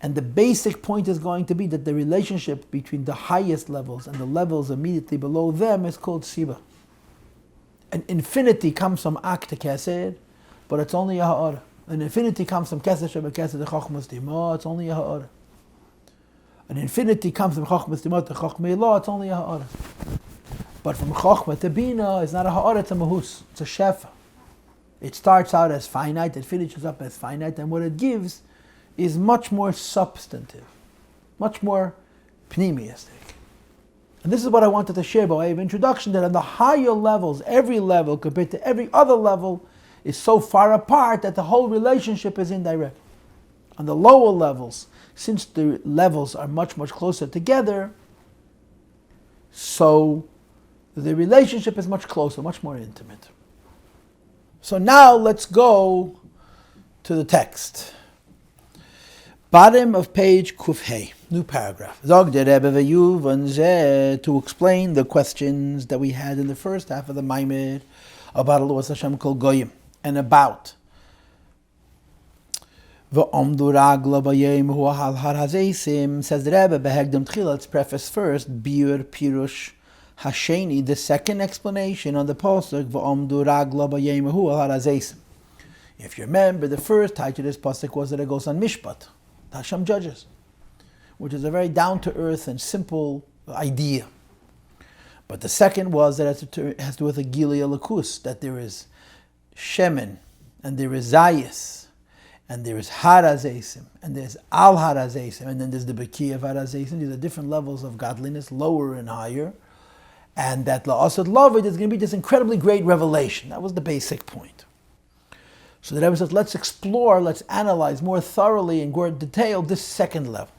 And the basic point is going to be that the relationship between the highest levels and the levels immediately below them is called Siba. An infinity comes from Ak to Kesed, but it's only a Ha'ara. An infinity comes from Kesed Shebekesed to Chochma Stima, it's only a Ha'ara. An infinity comes from Chochma Stima to Chochma Elah, it's only a Ha'ara. But from Chochma to Bina, it's not a Ha'ara, it's a Mahus, it's a Shefa. It starts out as finite, it finishes up as finite, and what it gives is much more substantive, much more pneumistic. And this is what I wanted to share by way of introduction, that on the higher levels, every level compared to every other level is so far apart that the whole relationship is indirect. On the lower levels, since the levels are much, much closer together, so the relationship is much closer, much more intimate. So now let's go to the text. Bottom of page Kufhei, new paragraph. Zog der Rebbe v'yuvan zeh, to explain the questions that we had in the first half of the Maamar about Allah Hashem kol goyim, and about v'omdu ragla b'yem hu hal har hazeisim, says the Rebbe behegdem tchila. Let's preface first biur pirush hasheni, the second explanation on the pasuk v'omdu ragla b'yem hu hal har hazeisim. If you remember, the first title of this pasuk was that it goes on Mishpat, Hashem judges, which is a very down-to-earth and simple idea. But the second was that it has to do with a Gilia Lakus, that there is Shemen, and there is Zayis, and there is Harazesim, and there's Al Harazesim, and then there's the Beki of Harazesim. These are different levels of godliness, lower and higher. And that La'asad Lavid is going to be this incredibly great revelation. That was the basic point. So the Rebbe says, let's explore, let's analyze more thoroughly and more detail this second level.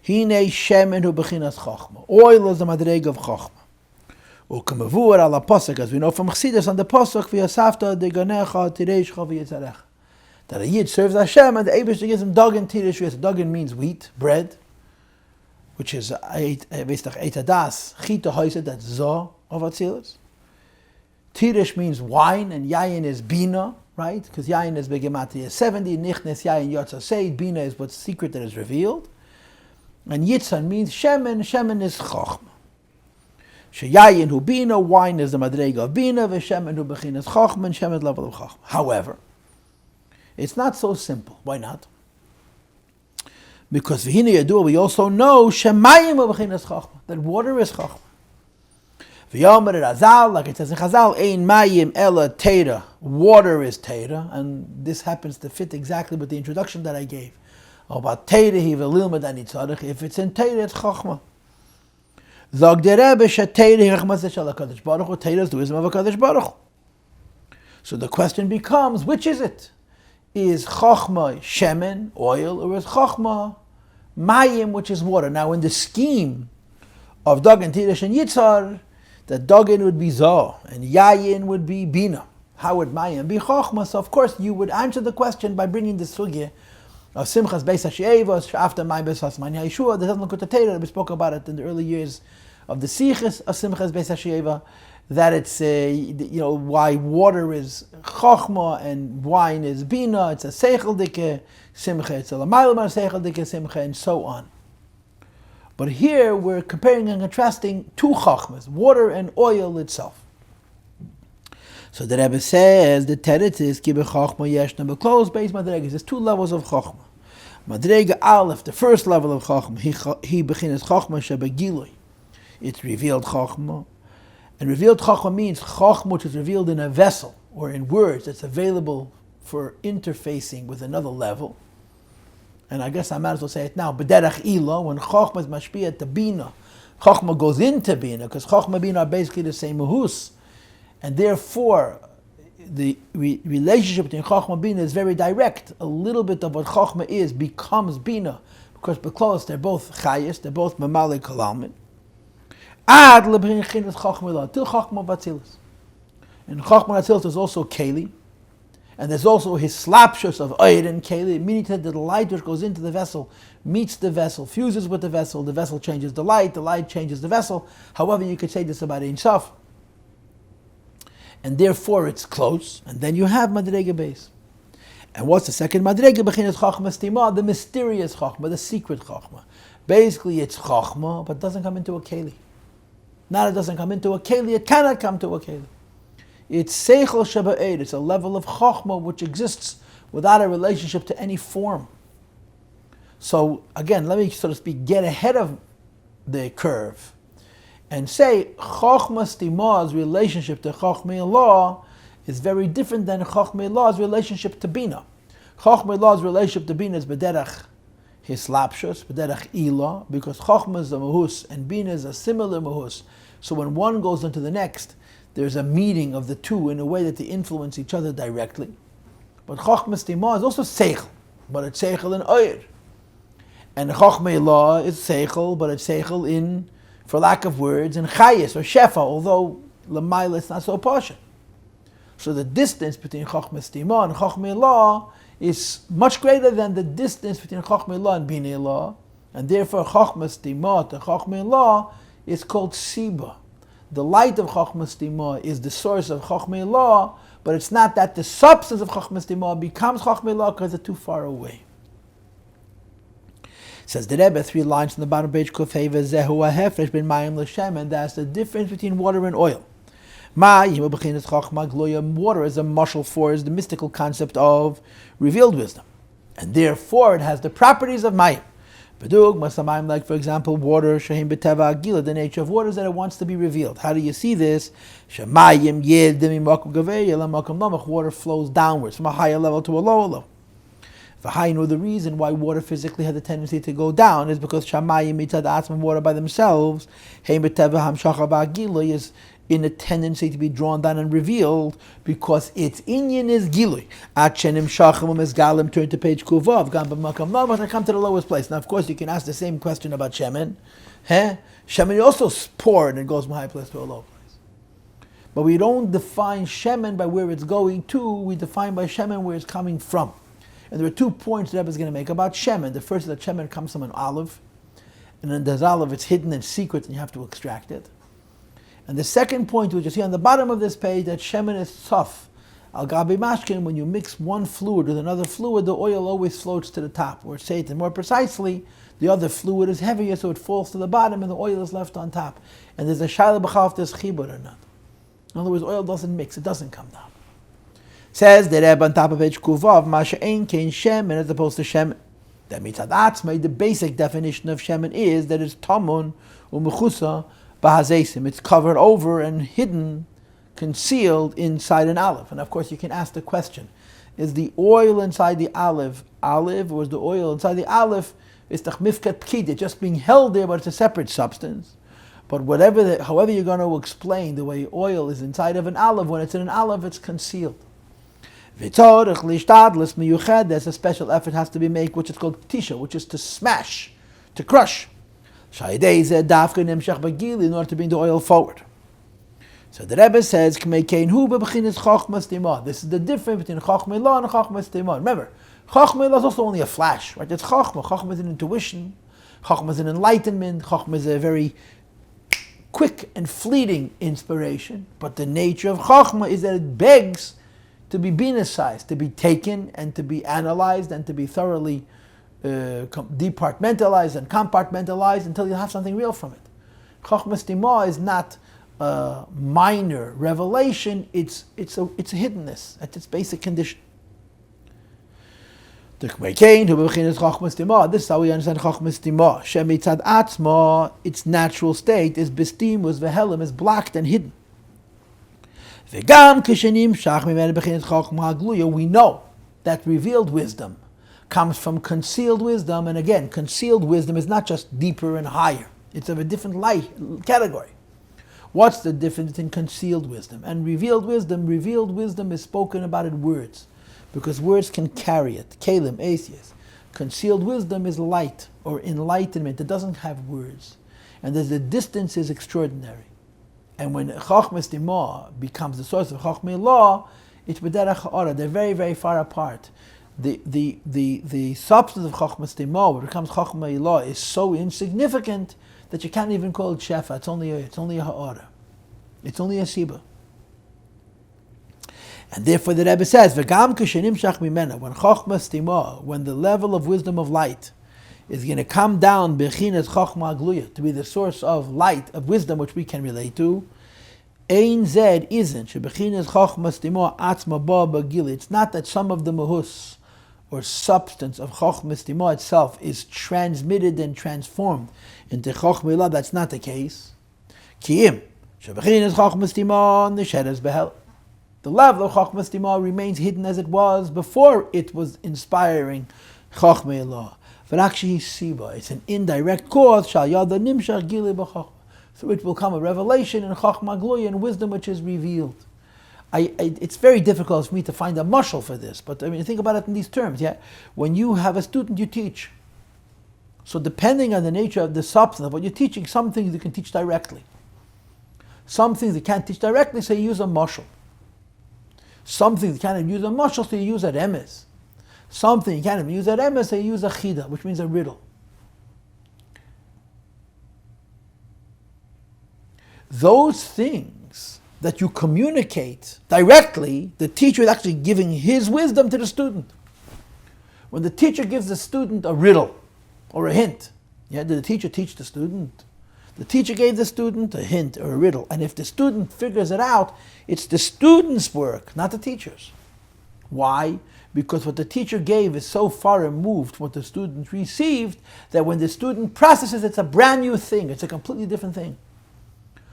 Hine shemen hu bechinas chochma. Oil is the madreg of chochma. U'kamavur ala posuk, as we know from Chassidus on the posuk, v'yasafta deganecha tireishcha v'yitzarecha. That a Yid serves Hashem and the Eibishter gives him dagan tiresh. Dagan means wheat, bread, which is etadas, chita hoised, that's zah of Atzilus. Tiresh means wine, and yayin is bina, right? Because yayin is begematria 70, nichnes yayin yotza seid, bina is what's secret that is revealed. And yitzan means shemen, shemen is chochma. Sheyayin hu bina, wine is the madrega of bina, v'shemen hu bechin is chochma, and shemen is level of chochma. However, it's not so simple. Why not? Because v'hina yadua, we also know shemayim hu bechin is chochma, that water is chochma. V'yomer Razal, like it says in Chazal, ein mayim ela teira, water is teira, and this happens to fit exactly with the introduction that I gave. About teira he v'lilmed ani tzarech, if it's in teira, it's chochma. Zog der Rebbe sheteira chachmas shel HaKadosh Baruch Hu, teira is the wisdom of HaKadosh Baruch Hu. So the question becomes, which is it? Is chochma shemen, oil, or is chochma mayim, which is water? Now in the scheme of dagan, tiresh, and yitzhar, that dagan would be zah, and yayin would be bina. How would mayim be chochma? So of course you would answer the question by bringing the sugya of simchas beis hashiyevos after mayim beis hasman yeshua. That doesn't look at the Torah. We spoke about it in the early years of the sichas of simchas beis hashiyeva. That it's why water is chochma and wine is bina. It's a seichel dike simcha. It's a lamaylam seichel dike simcha, and so on. But here we're comparing and contrasting two chachmas, water and oil itself. So the Rebbe says the teretz is ki b'chachma yeshna b'klos beis madregas. There's two levels of chachma. Madrega aleph, the first level of chachma, he bechinas chachma shebegilui. It's revealed chachma, and revealed chachma means chachma which is revealed in a vessel or in words that's available for interfacing with another level. And I guess I might as well say it now. B'derech ila, when chokhmah is mashpiyah to bina, chokhmah goes into bina, because chokhmah and bina are basically the same mahus, and therefore the relationship between chokhmah and bina is very direct. A little bit of what chokhmah is becomes bina, because because they're both chayis, they're both mamale kalamid. Ad lebrin chinas chokhmah till chokhmah batzilus, and chokhmah batzilus is also keli. And there's also his slapshus of oir and keli, meaning that the light which goes into the vessel meets the vessel, fuses with the vessel changes the light changes the vessel. However, you could say this about Ein Sof. And therefore it's close, and then you have madrega base. And what's the second madrega? Bechinas chachma stima, the mysterious chachma, the secret chachma. Basically it's chachma, but doesn't come into a keli. Not it doesn't come into a keli, it cannot come to a keli. It's seichel shaba'ed. It's a level of chokhmah which exists without a relationship to any form. So again, let me, so to speak, get ahead of the curve and say chokhmah stima's relationship to chokhmah law is very different than chokhmah law's relationship to bina. Chokhmah law's relationship to bina is b'derech his lapshus, b'derech ilah, because chokhmah is a mahus and bina is a similar mahus. So when one goes into the next, there's a meeting of the two in a way that they influence each other directly. But Chokhmah Stima is also Seichel, but it's Seichel in Oyer. And Chokhmah Law is Seichel, but it's Seichel in, for lack of words, in Chayis or Shefa, although Lamaila is not so posh. So the distance between Chokhmah Stima and Chokhmah Law is much greater than the distance between Chokhmah Law and Binei Law, and therefore Chokhmah Stima to Chokhmah Law is called Siba. The light of Chokhmah Stima is the source of Chokhmah Law, but it's not that the substance of Chokhmah Stima becomes Chokhmah Law because they're too far away. Says the Rebbe, 3 lines on the bottom page, Kufay Zehu HaHefresh bin Mayim L'Shem, and that's the difference between water and oil. Mayim b'chinas Chokhmah Gloya, water is a mashal for, is the mystical concept of revealed wisdom, and therefore it has the properties of Mayim. Like for example, water, Shahim B'Teva Agila, the nature of water is that it wants to be revealed. How do you see this? Water flows downwards from a higher level to a lower level. The reason why water physically has a tendency to go down is because Shamayim Mitad Atzman, water by themselves, is in a tendency to be drawn down and revealed because its inyan is gilui. Achenim shachim galim, turn to page kuvav. But I come to the lowest place. Now, of course, you can ask the same question about shemen. Shemen also poured and it goes from a high place to a low place. But we don't define shemen by where it's going to, we define by shemen where it's coming from. And there are 2 points the Rebbe is going to make about shemen. The first is that shemen comes from an olive, and then there's olive, it's hidden and secret, and you have to extract it. And the second point, which you see on the bottom of this page, that shemen is tough. Al gabi mashkin, when you mix one fluid with another fluid, the oil always floats to the top. Or say it more precisely, the other fluid is heavier, so it falls to the bottom, and the oil is left on top. And there's a shayla b'chal if there's chibur or not. In other words, oil doesn't mix, it doesn't come down. Says the Rebbe on top of page Kuvav, Masha ein kein shemen as opposed to shemen. That means the basic definition of shemen is that it's tamun u'mechusa b'hazesim. It's covered over and hidden, concealed inside an olive. And of course you can ask the question, is the oil inside the olive, or is the oil inside the olive, is mifkat pkid, just being held there, but it's a separate substance? But however you're going to explain the way oil is inside of an olive, when it's in an olive, it's concealed. There's a special effort has to be made, which is called tisha, which is to smash, to crush, in order to bring the oil forward. So the Rebbe says, this is the difference between Chochmah Elah and Chochmah Stimah. Remember, Chochmah Elah is also only a flash, right? It's Chochmah. Chochmah is an intuition. Chochmah is an enlightenment. Chochmah is a very quick and fleeting inspiration. But the nature of Chochmah is that it begs to be binasized, to be taken and to be analyzed and to be thoroughly departmentalized and compartmentalized until you have something real from it. Chochmah Stimah is not a minor revelation, it's a hiddenness at its basic condition. This is how we understand Chochmah Stimah. Shemitzad Atzma, its natural state is bestimus vehelim, is blocked and hidden. We know that revealed wisdom comes from concealed wisdom, and again, concealed wisdom is not just deeper and higher. It's of a different light category. What's the difference in concealed wisdom and revealed wisdom? Revealed wisdom is spoken about in words, because words can carry it. Kalim, Asias. Concealed wisdom is light or enlightenment. It doesn't have words. And the distance is extraordinary. And when Chochmah Stimah becomes the source of Chochmah Elah, it's b'derech ha'ara. They're very, very far apart. The substance of Chochmah Stimah, when it becomes Chochmah Elah, is so insignificant that you can't even call it shefa. It's only a ha'ara. It's only a siba. And therefore the Rebbe says, V'gam k'shenimshach mimena, when Chochmah Stimah, when the level of wisdom of light is going to come down bechinas Chochmah Gluya, to be the source of light, of wisdom, which we can relate to, Ein zed isn't, shebechinas Chochmah Stimah atzma ba bagili. It's not that some of the mahus, or substance of Chochmah Stimah itself is transmitted and transformed into Chochmah Elah. That's not the case. Ki'im, shebechinas Chochmah Stimah nisheres behel. The level of Chochmah Stimah remains hidden as it was before it was inspiring Chochmah Elah. It's an indirect cause. So it will come a revelation in Chochmah Gluya, in wisdom which is revealed. It's very difficult for me to find a mashal for this, but I mean, think about it in these terms. Yeah, when you have a student, you teach. So depending on the nature of the substance of what you're teaching, some things you can teach directly. Some things you can't teach directly, so you use a mashal. Some things you can't even use a mashal, so you use a remez. Something you can't even use a remez, so you use a chida, which means a riddle. Those things that you communicate directly, the teacher is actually giving his wisdom to the student. When the teacher gives the student a riddle or a hint, did the teacher teach the student? The teacher gave the student a hint or a riddle, and if the student figures it out, it's the student's work, not the teacher's. Why? Because what the teacher gave is so far removed from what the student received that when the student processes, it's a brand new thing. It's a completely different thing.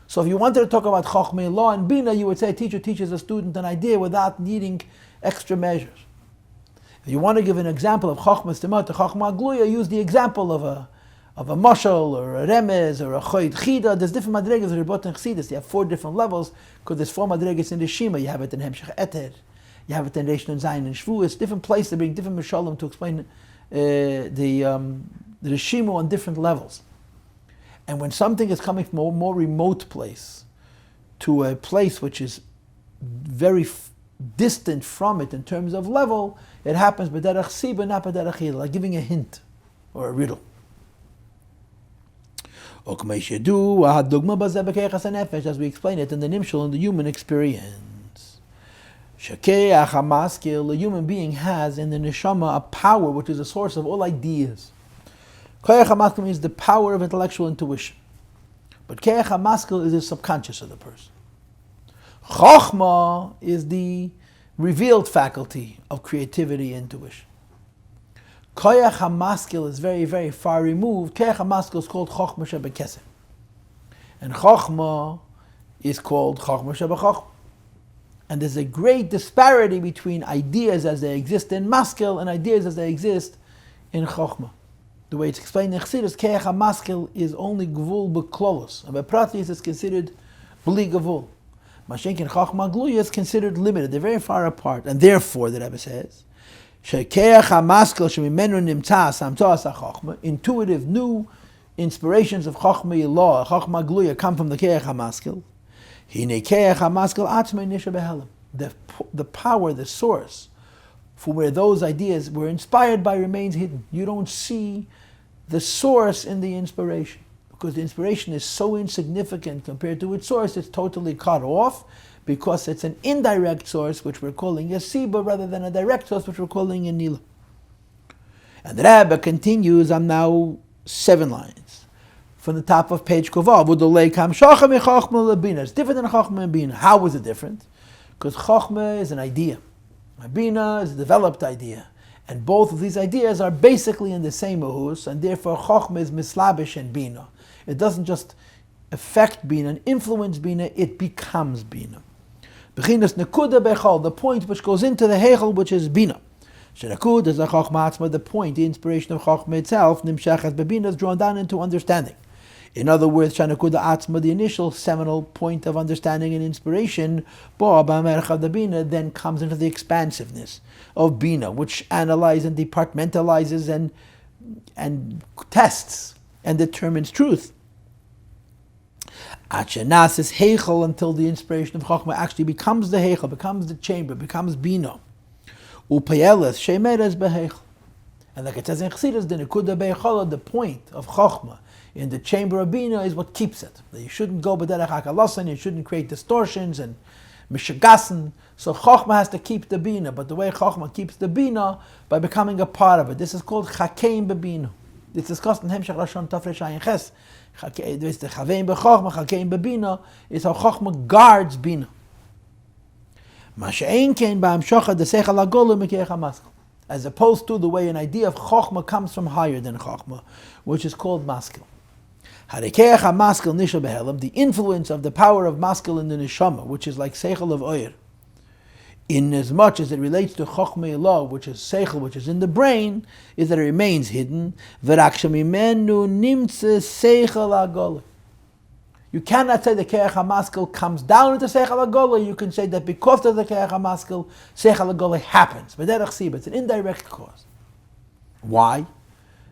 So if you wanted to talk about Chochmah Elah and Bina, you would say a teacher teaches a student an idea without needing extra measures. If you want to give an example of Chochmah Stimah to Chochmah Gluya, use the example of a mashal or a remez or a choid chida. There's different madregas in Rebot and Chassidus. You have 4 different levels because there's 4 madregas in the Shema. You have it in Hemshech Eter. You have it in Reish and Zayin and Shvuas. Different places, they bring different mishalim to explain the Shema on different levels. And when something is coming from a more remote place, to a place which is very distant from it in terms of level, it happens b'derech siba, not b'derech hila, like giving a hint or a riddle. As we explain it in the nimshal, in the human experience. The human being has in the neshama a power which is a source of all ideas. Koyach HaMaskil means the power of intellectual intuition. But Koyach HaMaskil is the subconscious of the person. Chokhmah is the revealed faculty of creativity and intuition. Koyach HaMaskil is very, very far removed. Koyach HaMaskil is called Chokhmah Shebekesem. And Chokhmah is called Chokhmah Shebechokmah. And there's a great disparity between ideas as they exist in Maskil and ideas as they exist in Chokhmah. The way it's explained in Chassidus, Koyach HaMaskil is only Gvul B'Klolos. And by Pratis it's considered B'li Gvul. Mashenkin Chokhmah Gluya is considered limited. They're very far apart. And therefore, the Rebbe says, intuitive, new inspirations of Chokhmah Yilah, Chokhmah Gluya come from the Koyach HaMaskil. The power, the source, for where those ideas were inspired by remains hidden. You don't see the source in the inspiration, because the inspiration is so insignificant compared to its source, it's totally cut off, because it's an indirect source, which we're calling Yasiba, rather than a direct source, which we're calling Yanila. And the Rebbe continues on now 7 lines. From the top of page Kovav, it's different than Chokhmah and Bina. How is it different? Because Chokhmah is an idea. Bina is a developed idea. And both of these ideas are basically in the same ahus, and therefore Chokhmah is mislabish and Bina. It doesn't just affect Bina and influence Bina, it becomes Bina. Bechinas nekuda bechol, the point which goes into the hechel, which is Bina. Shenakud is a Chokhmah atzma, the point, the inspiration of Chokhmah itself, nimshachas bebina, is drawn down into understanding. In other words, Shanakuda atzma, the initial seminal point of understanding and inspiration, Bina, then comes into the expansiveness of Bina, which analyzes and departmentalizes and tests and determines truth. Achenas is Heichel, until the inspiration of Chokhmah actually becomes the Heichel, becomes the chamber, becomes Bina. Upayeles Shemeres beheichel. And like it says in Chassidus, the Nekuda Beichola, the point of Chokhmah in the chamber of Bina is what keeps it. That you shouldn't go b'derech hakalasan, you shouldn't create distortions and mishagasan. So Chokhmah has to keep the Bina, but the way Chokhmah keeps the Bina, by becoming a part of it. This is called Chakeim b'Bina. It's discussed in Hemshech Lashon Tafresh Ayin Ches. It's the Chaveim b'Chokhmah, Chakeim b'Bina, is how Chokhmah guards Bina. As opposed to the way an idea of Chokhmah comes from higher than Chokhmah, which is called Maskil. The influence of the power of Maskil in the Neshama, which is like Seichel of Oyer, in as much as it relates to Chokhmah Ilah, which is Seichel, which is in the brain, is that it remains hidden. You cannot say the Koyach HaMaskil comes down into Seichel HaGola. You can say that because of the Koyach HaMaskil, Seichel HaGola happens. But it's an indirect cause. Why?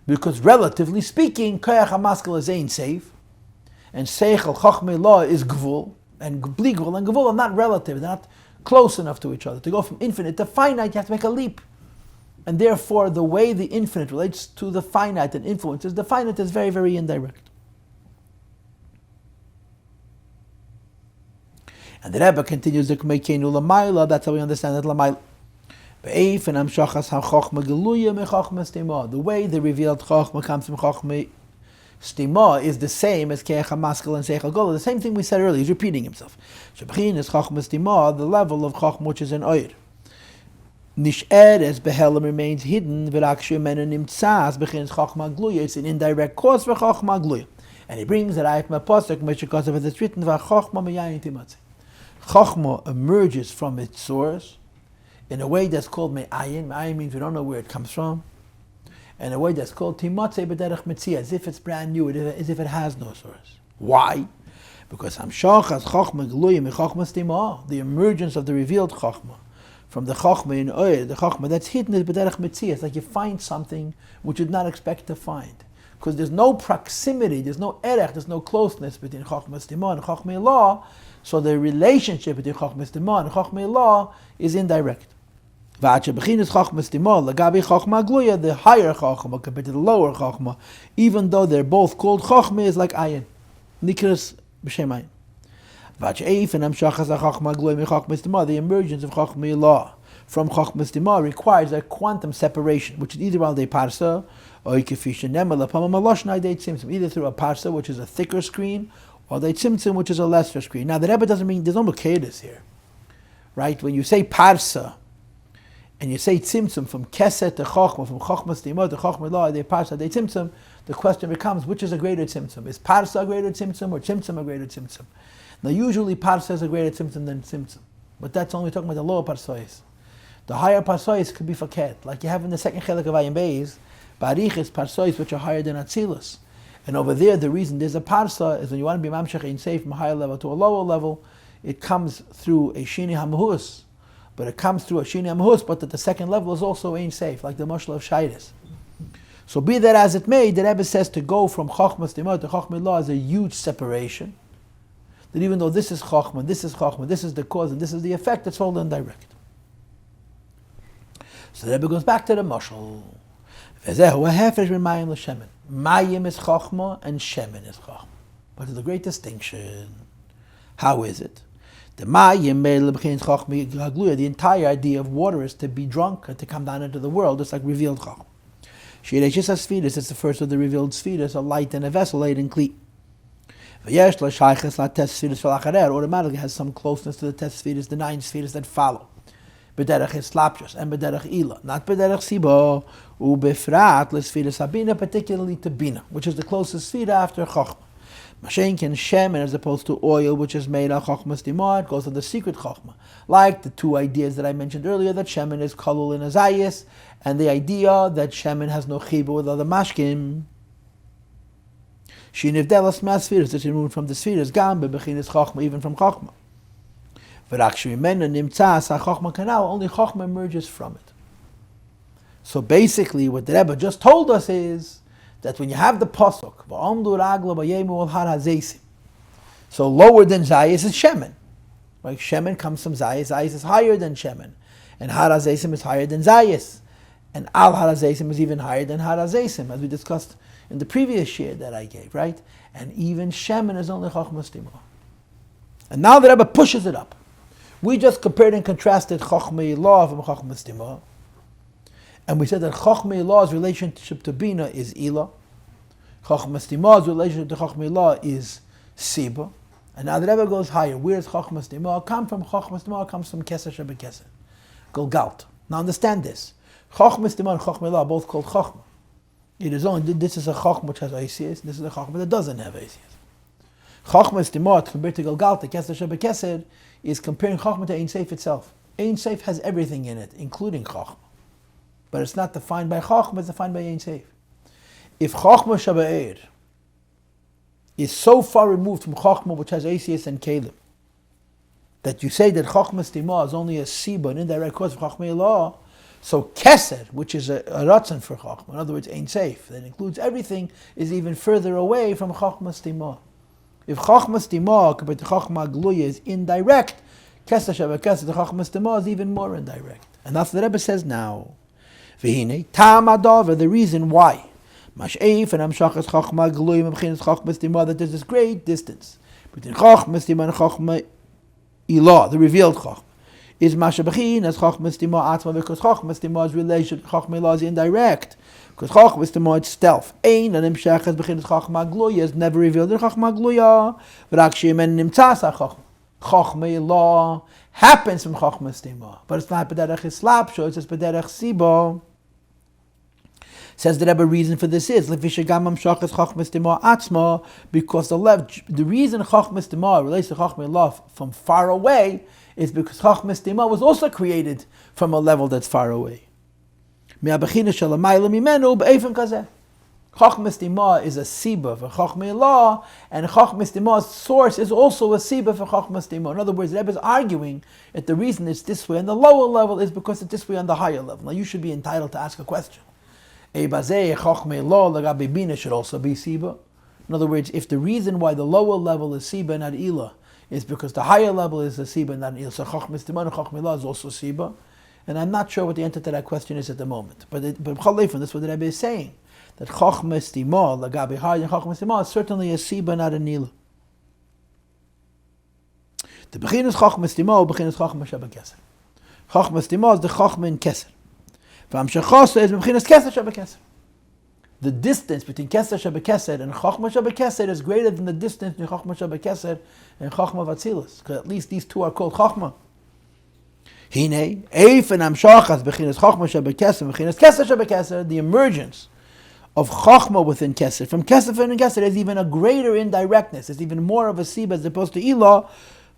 Because relatively speaking, Koyach HaMaskil is Ein Seif, and Seichel Chokhmah Ilah is Gvul, and Bli Gvul and Gvul are not relative. They're not close enough to each other. To go from infinite to finite, you have to make a leap. And therefore, the way the infinite relates to the finite and influences the finite is very, very indirect. And the Rebbe continues, that's how we understand that Lamayla. The way the revealed Chokhmah comes from Chokhmah Stima is the same as Koyach HaMaskil and Seichel Gola. The same thing we said earlier, he's repeating himself. Shebchin is Chokhmah Stima, the level of Chokhmah which is in Oyer. Nisheres behelam remains hidden, v'rakshu menu nimtzas, bechin is Chokhmah Gluya, it's an indirect cause for Chokhmah Gluya. And he brings that ayat ma'posek, because of it is written, v'chokhmah miyayin timatzeh. Chokhmah emerges from its source in a way that's called me'ayin. Me'ayin means we don't know where it comes from. And a way that's called timatzeh b'derech metzia, as if it's brand new, as if it has no source. Why? Because hamshachas chokhmah gluya mechokhmah stima, the emergence of the revealed chokhmah from the chokhmah in oil, the chokhmah that's hidden is b'derech metzia. It's like you find something which you'd not expect to find. because there's no proximity, there's no erech, there's no closeness between Chochmah Stima and Chochmah Ilah, so the relationship between Chochmah Stima and Chochmah Ilah is indirect. The higher Chochmah compared to the lower Chochmah, even though they're both called Chochmah, is like Ayin. Nikras b'shem Ayin. The emergence of Chochmah Ilah from Chochmah Stima requires a quantum separation, which is either al de parsa or either through a parsa, which is a thicker screen, or de tzimtzum, which is a lesser screen. Now the Rebbe doesn't mean, there's no mukadis here, right? When you say parsa and you say tzimtzum from keset to Chochmah, from Chochmah Stima to Chochmah Ilah, de parsa, de tzimtzum, the question becomes, which is a greater tzimtzum? Is parsa a greater tzimtzum or tzimtzum a greater tzimtzum? Now usually parsa is a greater tzimtzum than tzimtzum, but that's only talking about the lower parsois. The higher parsois could be faket, like you have in the second chelik of Ayin Beis, barichis parsois which are higher than atzilus. And over there, the reason there's a parsa is when you want to be mamshech in safe from a higher level to a lower level, it comes through a shini hamahus, but it comes through a shini hamahus, but that the second level is also ain't safe, like the mashal of shaitis. So be that as it may, the Rebbe says to go from Chochmah Stima to Chochmah Ilah is a huge separation. That even though this is Chochmah, this is the cause, and this is the effect, it's all indirect. So the Rebbe goes back to the mashal. Mayim is Chochmah and Shemen is Chochmah. But there's a great distinction. How is it? The Mayim, the entire idea of water is to be drunk and to come down into the world. It's like revealed Chochmah. It's the first of the revealed spheres, a light in a vessel, light in Kli. Automatically has some closeness to the test spheres, the 9 spheres that follow. B'derech Eslapshus and b'derech Ila, not b'derech Sibo, u'befrat l'sfira Sabina, particularly to Bina, which is the closest sphere after Chochmah. Mashenkin Shemen, as opposed to oil, which is made of Chochmah Stima, it goes to the secret Chochmah. Like the two ideas that I mentioned earlier, that Shemen is Kalul in Azayis, and the idea that Shemen has no Chiba with other Mashkim. She nivdelas masfiras, that she removed from the spheres, Gam, bebechinis Chochmah, even from Chochmah. Only Chochmah emerges from it. So basically, what the Rebbe just told us is that when you have the pasuk, so lower than Zayis is Shemen. Like Shemen comes from Zayis, Zayis is higher than Shemen, and Har HaZeisim is higher than Zayis, and Al Har HaZeisim is even higher than Har HaZeisim, as we discussed in the previous shir that I gave, right? And even Shemen is only Chochmah Stima. And now the Rebbe pushes it up. We just compared and contrasted Chochmah Ilah from Chochmah Stima. And we said that Chochmah Ilah's relationship to Bina is Ilah. Chochmah Stima's relationship to Chochmah Ilah is Siba. And now the Rebbe goes higher. Where does Chochmah Stima come from? Chochmah Stima comes from Keser Shebekeser. Golgalt. Now understand this. Chochmah Stima and Chochmah Ilah are both called Chochmah. It is only, this is a Chochmah which has ACS, this is a Chochmah that doesn't have ACS. Chochmah Stima compared to Golgalt, the Keser Shebekeser, is comparing Chochmah to Ein Sof itself. Ein Sof has everything in it, including Chochmah. But it's not defined by Chochmah, it's defined by Ein Sof. If Chochmah Shaba'er is so far removed from Chochmah, which has ACS and Kalim, that you say that Chochmah Stima is only a Siba, an indirect cause of Chochmah Ilah, so Keser, which is a Ratzon for Chochmah, in other words, Ein Sof, that includes everything, is even further away from Chochmah Stima. If Chochmah Stima compared to Chochmah Gluya is indirect, Keser Shebekeser to Chochmah Stima is even more indirect. And that's what the Rebbe says now. V'hinei Tam Adavar, the reason why. Mash'eif and Amshachas Chochmah Gluya Mebchinas Chochmah Stima, that there's this great distance between Chochmah Stima and Chochmah Ilah, the revealed Chochmah. Is Mashabachin as Chochmah Stima Atzma, because Chochmah Stima's relation to Chochmah Ilah is indirect. Because Chochmah Stima itself, Ein and Imshach as Bechinas Chochmah Gluya is never revealed in Chochmah Gluya. V'rak she'emen nimtzas ha-Chochmah. Chochmah Ilah happens from Chochmah Stima, but it's not B'derech Islapsho, it's just B'derech Sibo. Says the Rebbe, reason for this is because the reason Chochmah Stima relates to Chochmah Ilah from far away is because Chochmah Stima was also created from a level that's far away. Chochmah Stima is a Siba for Chochmah Ilah, and Chochmah Stima's source is also a Siba for Chochmah Stima. In other words, the Rebbe is arguing that the reason it's this way on the lower level is because it's this way on the higher level. Now you should be entitled to ask a question. Eibazeh Chochmei Lo Lagabe Bina should also be Siba. In other words, if the reason why the lower level is Siba, not Ila, is because the higher level is a Siba, not Ila, so Chochmei Stima and Chochmei Lo is also Siba. And I'm not sure what the answer to that question is at the moment. But Chalefon, that's what the Rebbe is saying. That Chochmei Stima, Lagabe High and Chochmei Stima is certainly a Siba, not a Ila. The Bechinas Chochmei Stima or Bechinas Chochmei Shabbat Chochmei Stima is the Chochmei in Keser. V'amshechosa is Bechinas Keser Shabbat Keser. The distance between Keser Shabbat Keser and Chochmei Shabbat Keser is greater than the distance between Chochmei Shabbat Keser and Chochmei Vatzilus, because at least these two are called Chochmah. Hine, Eif and Amshachas Bechinas Chochmei Shabbat Keser, Bechinas Keser Shabbat Keser, the emergence of Chochmah within Keser, from Keser and Keser, is even a greater indirectness. It's even more of a Siba as opposed to Ilah,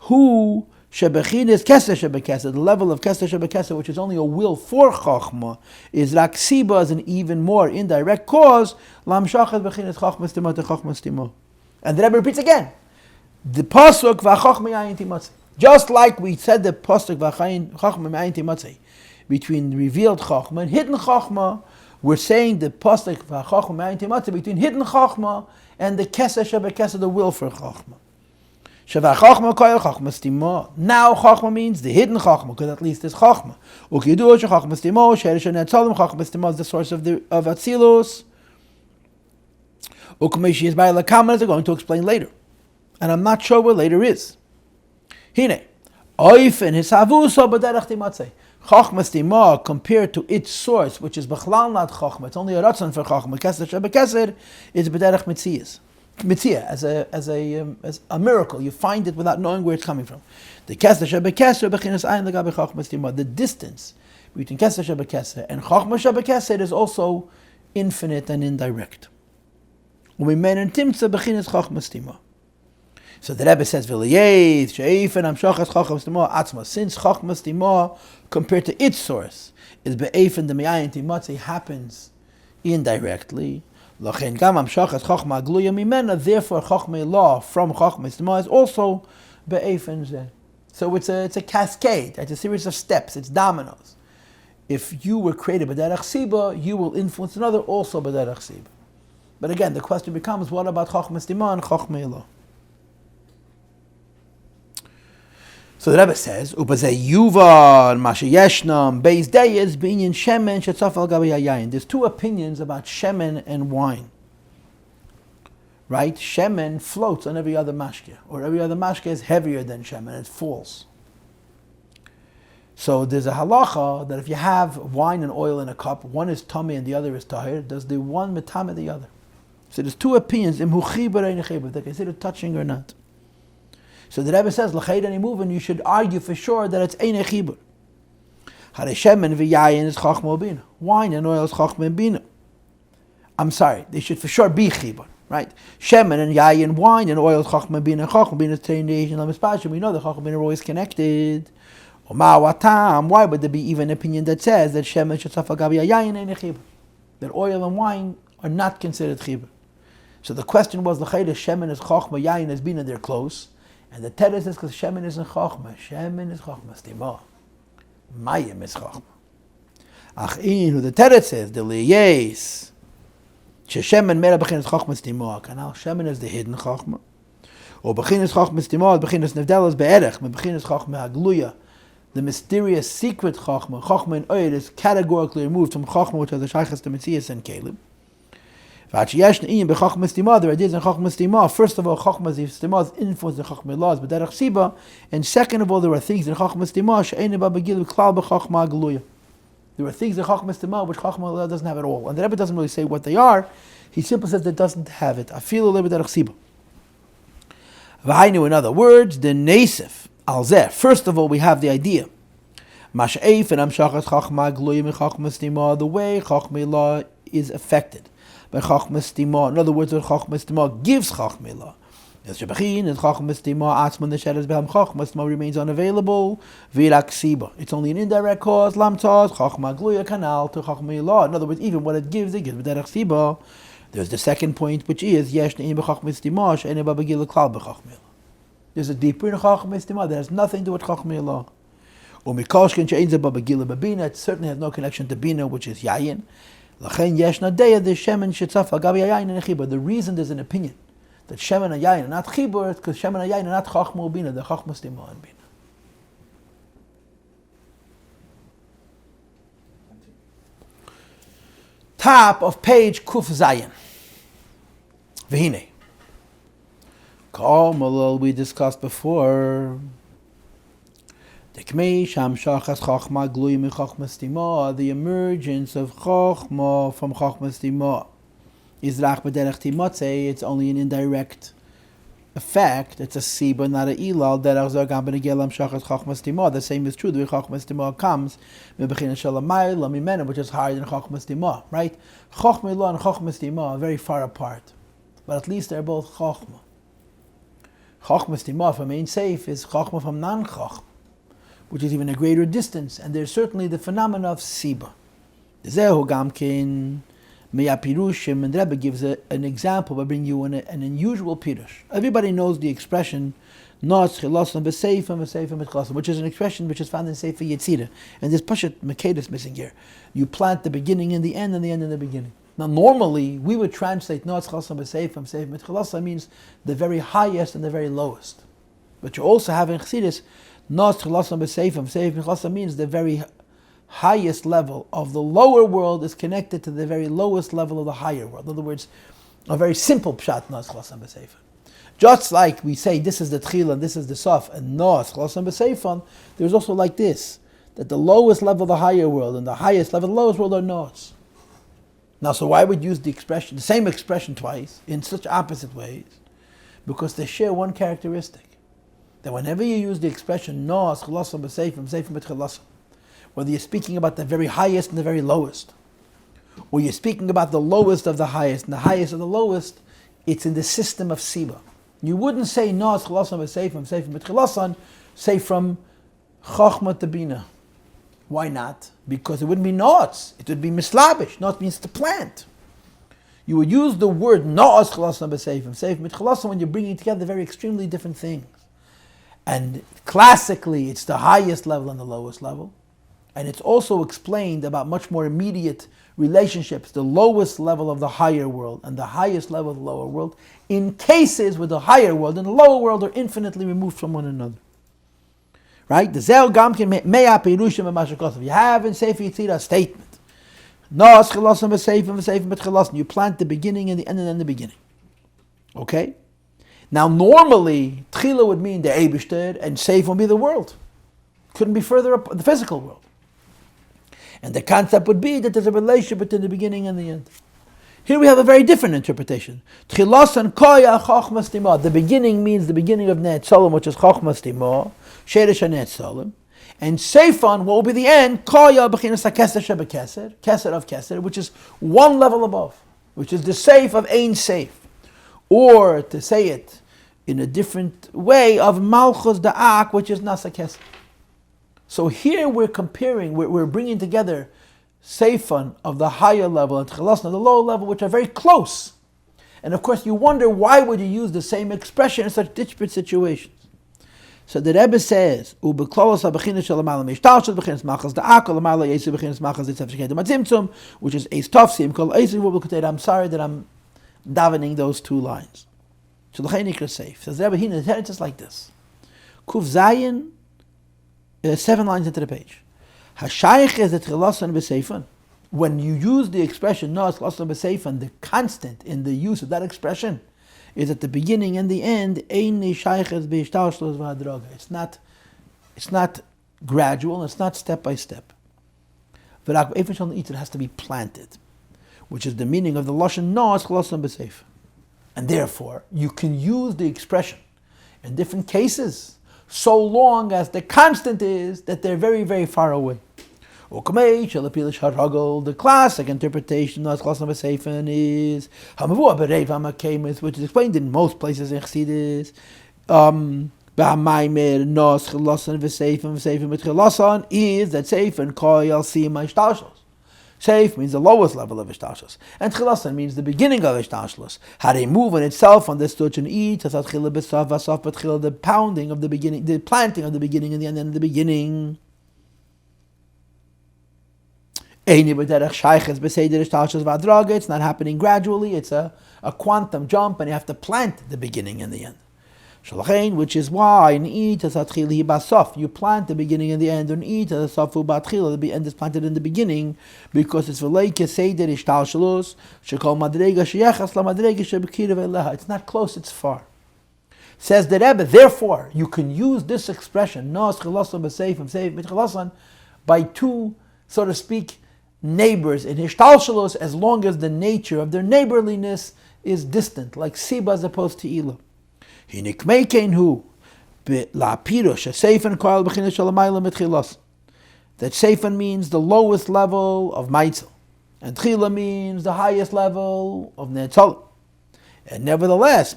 who Shebechinas Keser Shabbat Keser, the level of Keser Shabbat Keser, which is only a will for Chochmah, is Rak Siba as an even more indirect cause. Lamshachas Bechinas Chochmah Stima to Chochmah Stima. And the Rebbe repeats again, the pasuk V'Chochmah Yayin Timatzei. Just like we said the pasuk V'Chochmah Yayin Timatzei, between revealed Chochmah and hidden Chochmah, we're saying the pasuk V'Chochmah Yayin Timatzei between hidden Chochmah and the Keser Shabbat Keser, the will for Chochmah. Now Chochmah means the hidden Chochmah, because at least there's Chochmah. Chochmah is the source of Atzilus. As they're going to explain later. And I'm not sure what later is. Hine. Chochmah Stima, compared to its source, which is Bechlal not Chochmah, it's only a Ratzon for Chochmah, Keser Shabbat Keser, is B'derech Metzias. Mitzvah, as a miracle. You find it without knowing where it's coming from. The Keser Shabbat Keser Bechinas Ayin Lagabe Chochmah Stima. The distance between Keser Shabbat Keser and Chochmah Shabbat Keser is also infinite and indirect. We mean Timtza Bechinas Chochmah Stima. So the Rebbe says, "V'liyez she'efen amshachas Chochmah Stima atzma." Since Chochmah Stima, compared to its source, is be'efen the me'ayin timatzei, happens indirectly. Therefore, Chochmei law from Chochmei Stima is also be'efen zeh. So it's a cascade. It's a series of steps. It's dominoes. If you were created b'derech siba, you will influence another also b'derech siba. But again, the question becomes, what about Chochmei Stima and Chochmei law? So the Rebbe says, "Upazeh yuvan mashe yeshnam beis deyes b'inyan shemen shetzaf al gabi hayayin." There's two opinions about shemen and wine. Right? Shemen floats on every other mashke, or every other mashke is heavier than shemen. It falls. So there's a halacha that if you have wine and oil in a cup, one is tummy and the other is tahir, does the one metame the other? So there's two opinions, im hu chibar ein chibar, they consider touching or not. So the Rebbe says, l'chayr any movement, you should argue for sure that it's ein chibur. Hare shemen v'yayin is chochmah bina. Wine and oil is chochmah bina. I'm sorry, they should for sure be chibur, right? Shemen and yayin, wine and oil is chochmah bina. Chochmah bina is teination l'mispashim. We know that chochmah bina are always connected. Why would there be even an opinion that says that shemen shetzaf al gabi yayin ein chibur? That oil and wine are not considered chibur. So the question was, l'chayr shemen is chochmah, yayin is bina, they're close. And the teretz is because shemen isn't chochmah. Shemen is chochmah stima. Mayim is chochmah. Who the teretz is, the liyes. Shemen mera b'chinas chochmah stima. Kanal shemen is the hidden chochmah. Or b'chinas chochmah stima, b'chinas nevdelas be'erech, b'chinas chochmah hagluya. The mysterious secret chochmah, chochmah in oil, is categorically removed from chochmah, which are the shaychas to Metzias and Caleb. The ideas in Chochmah Stima. First of all, Chochmah Stima's influence in Chochmah laws, but derech siba. And second of all, there are things in Chochmah Stima she'ein ba'begil klal b'Chochmah Geluya. There are things in Chochmah Stima which Chochmah doesn't have at all, and the Rebbe doesn't really say what they are. He simply says that it doesn't have it. I feel a little bit derech siba. V'hainu, in other words, the nesef al zeh. First of all, we have the idea. Mash'eif and amshachas Chochmah Geluya min Chochmah Stima. The way Chochmah law is affected by Chochmah Stima. In other words, what Chochmah Stima gives Chochmah law. As Shebachin and Chochmah Stima, Atzman the shadows behind Chochmah Stima remains unavailable. Virak Siba. It's only an indirect cause. Lamtaz Chochmah Gluya canal to Chochmah law. In other words, even what it gives B'derech Siba. There's the second point, which is Yesh Ne'im b'Chochmah Stima she'ein ba'begil klal b'Chochmah law. There's a deeper in Chochmah Stima that has nothing to do with Chochmah law. Umikoshkin she'ein ba'begil b'Bina. It certainly has no connection to Bina, which is Yayin. But the reason there's an opinion that Shem and Yayin are not Chibur is because Shem and Yayin are not Chachma Ubina, they're Chachma Stima and Bina. Top of page Kuf Zayin. V'hine. Kol Malol we discussed before. The emergence of Chochma from Chochma Stima. It's only an indirect effect. It's a Siba, not an Ilal. The same is true. The way Chochma Stima comes, which is higher than Chochma Stima, right? Chochma Ilah and Chochma Stima are very far apart, but at least they're both Chochma. Chochma Stima from Ein Seif is Chochma from non-Chochma, which is even a greater distance, and there's certainly the phenomena of Siba. Zehu Gamkin Meya Pirushim, and the Rebbe gives an example by bringing you an unusual Pirush. Everybody knows the expression Nos Chilosan B'Seifim B'Seifim B'Chilosan, which is an expression which is found in Sefer Yetzirah. And this Pashat Makedah missing here. You plant the beginning in the end and the end in the beginning. Now normally we would translate Nos Chilosan B'Seifim B'Seifim B'Chilosan means the very highest and the very lowest. But you also have in Chassidus Nos Chilosan B'Seifim B'Seifim B'Chilosan means the very highest level of the lower world is connected to the very lowest level of the higher world. In other words, a very simple pshat, Nos Chalasan B'Seifan. Just like we say this is the Tchila and this is the Sof, and Nos Chalasan B'Seifan, there's also like this, that the lowest level of the higher world and the highest level of the lowest world are Nos. Now, so why would you use the same expression twice, in such opposite ways? Because they share one characteristic, that whenever you use the expression Nos Chalasan B'Seifan, B'Seifan B'Chilasan, whether you're speaking about the very highest and the very lowest, or you're speaking about the lowest of the highest and the highest of the lowest, it's in the system of Siba. You wouldn't say Nos Chalasan B'Seifim B'Seifim B'Chilasan, say from Chochma to Bina. Why not? Because it wouldn't be Nos, it would be Mislabish. Nos means to plant. You would use the word Nos Chalasan B'Seifim B'Seifim B'Chilasan when you're bringing together very extremely different things. And classically, it's the highest level and the lowest level. And it's also explained about much more immediate relationships, the lowest level of the higher world and the highest level of the lower world, in cases where the higher world and the lower world are infinitely removed from one another. Right? The Zel Gamkin Meya Pirushim and Mashakosov. You have in Sefer Yetzirah a statement. Nos Chilosan B'Seifim B'Seifim B'Chilosan. You plant the beginning and the end and then the beginning. Okay? Now normally, Tchila would mean the Eibishter and Seif would be the world. Couldn't be further up, the physical world. And the concept would be that there's a relationship between the beginning and the end. Here we have a very different interpretation. Tchilosan koya chochma stima. The beginning means the beginning of Ne'etzolim, which is chochma stima, sheresh Ne'etzolim. And seifan, what will be the end? Koya b'chinas hakeser shebekeser, keser of keser, which is one level above, which is the seif of ein seif. Or, to say it in a different way, of malchus da'ak, which is nasa keser. So here we're comparing, we're bringing together Seifan of the higher level and Tchilasan of the lower level, which are very close. And of course you wonder, why would you use the same expression in such disparate situations? So the Rebbe says, which is Eis Tofsim, I'm sorry that I'm davening those two lines. So the Chaynik is safe. Says the Rebbe, it's just like this. Kuf Zayin, 7 lines into the page. Hashayich is the Tchilasan B'Seifan. When you use the expression Nos Tchilasan B'Seifan, the constant in the use of that expression is at the beginning and the end. It's not gradual. It's not step by step. It has to be planted, which is the meaning of the lashon Nos Tchilasan B'Seifan. And therefore, you can use the expression in different cases, so long as the constant is that they're very, very far away. The classic interpretation of Chalasan B'Seifan is which is explained in most places in Chassidus. Is that Seifan koyal sima ishtalshlos. Seif means the lowest level of Ishtalshlos, and Chilasan means the beginning of Ishtalshlos. How they move in itself on this touch and eat, the pounding of the beginning, the planting of the beginning and the end of the beginning. It's not happening gradually. It's a quantum jump, and you have to plant the beginning and the end. Which is why you plant the beginning and the end. The end is planted in the beginning because it's it's not close, it's far. Says the Rebbe, therefore, you can use this expression by two, so to speak, neighbors in Hishtalshalos, as long as the nature of their neighborliness is distant, like Siba as opposed to Ila. That Seifan means the lowest level of Maitzel, and Tchila means the highest level of Netzalim. And nevertheless,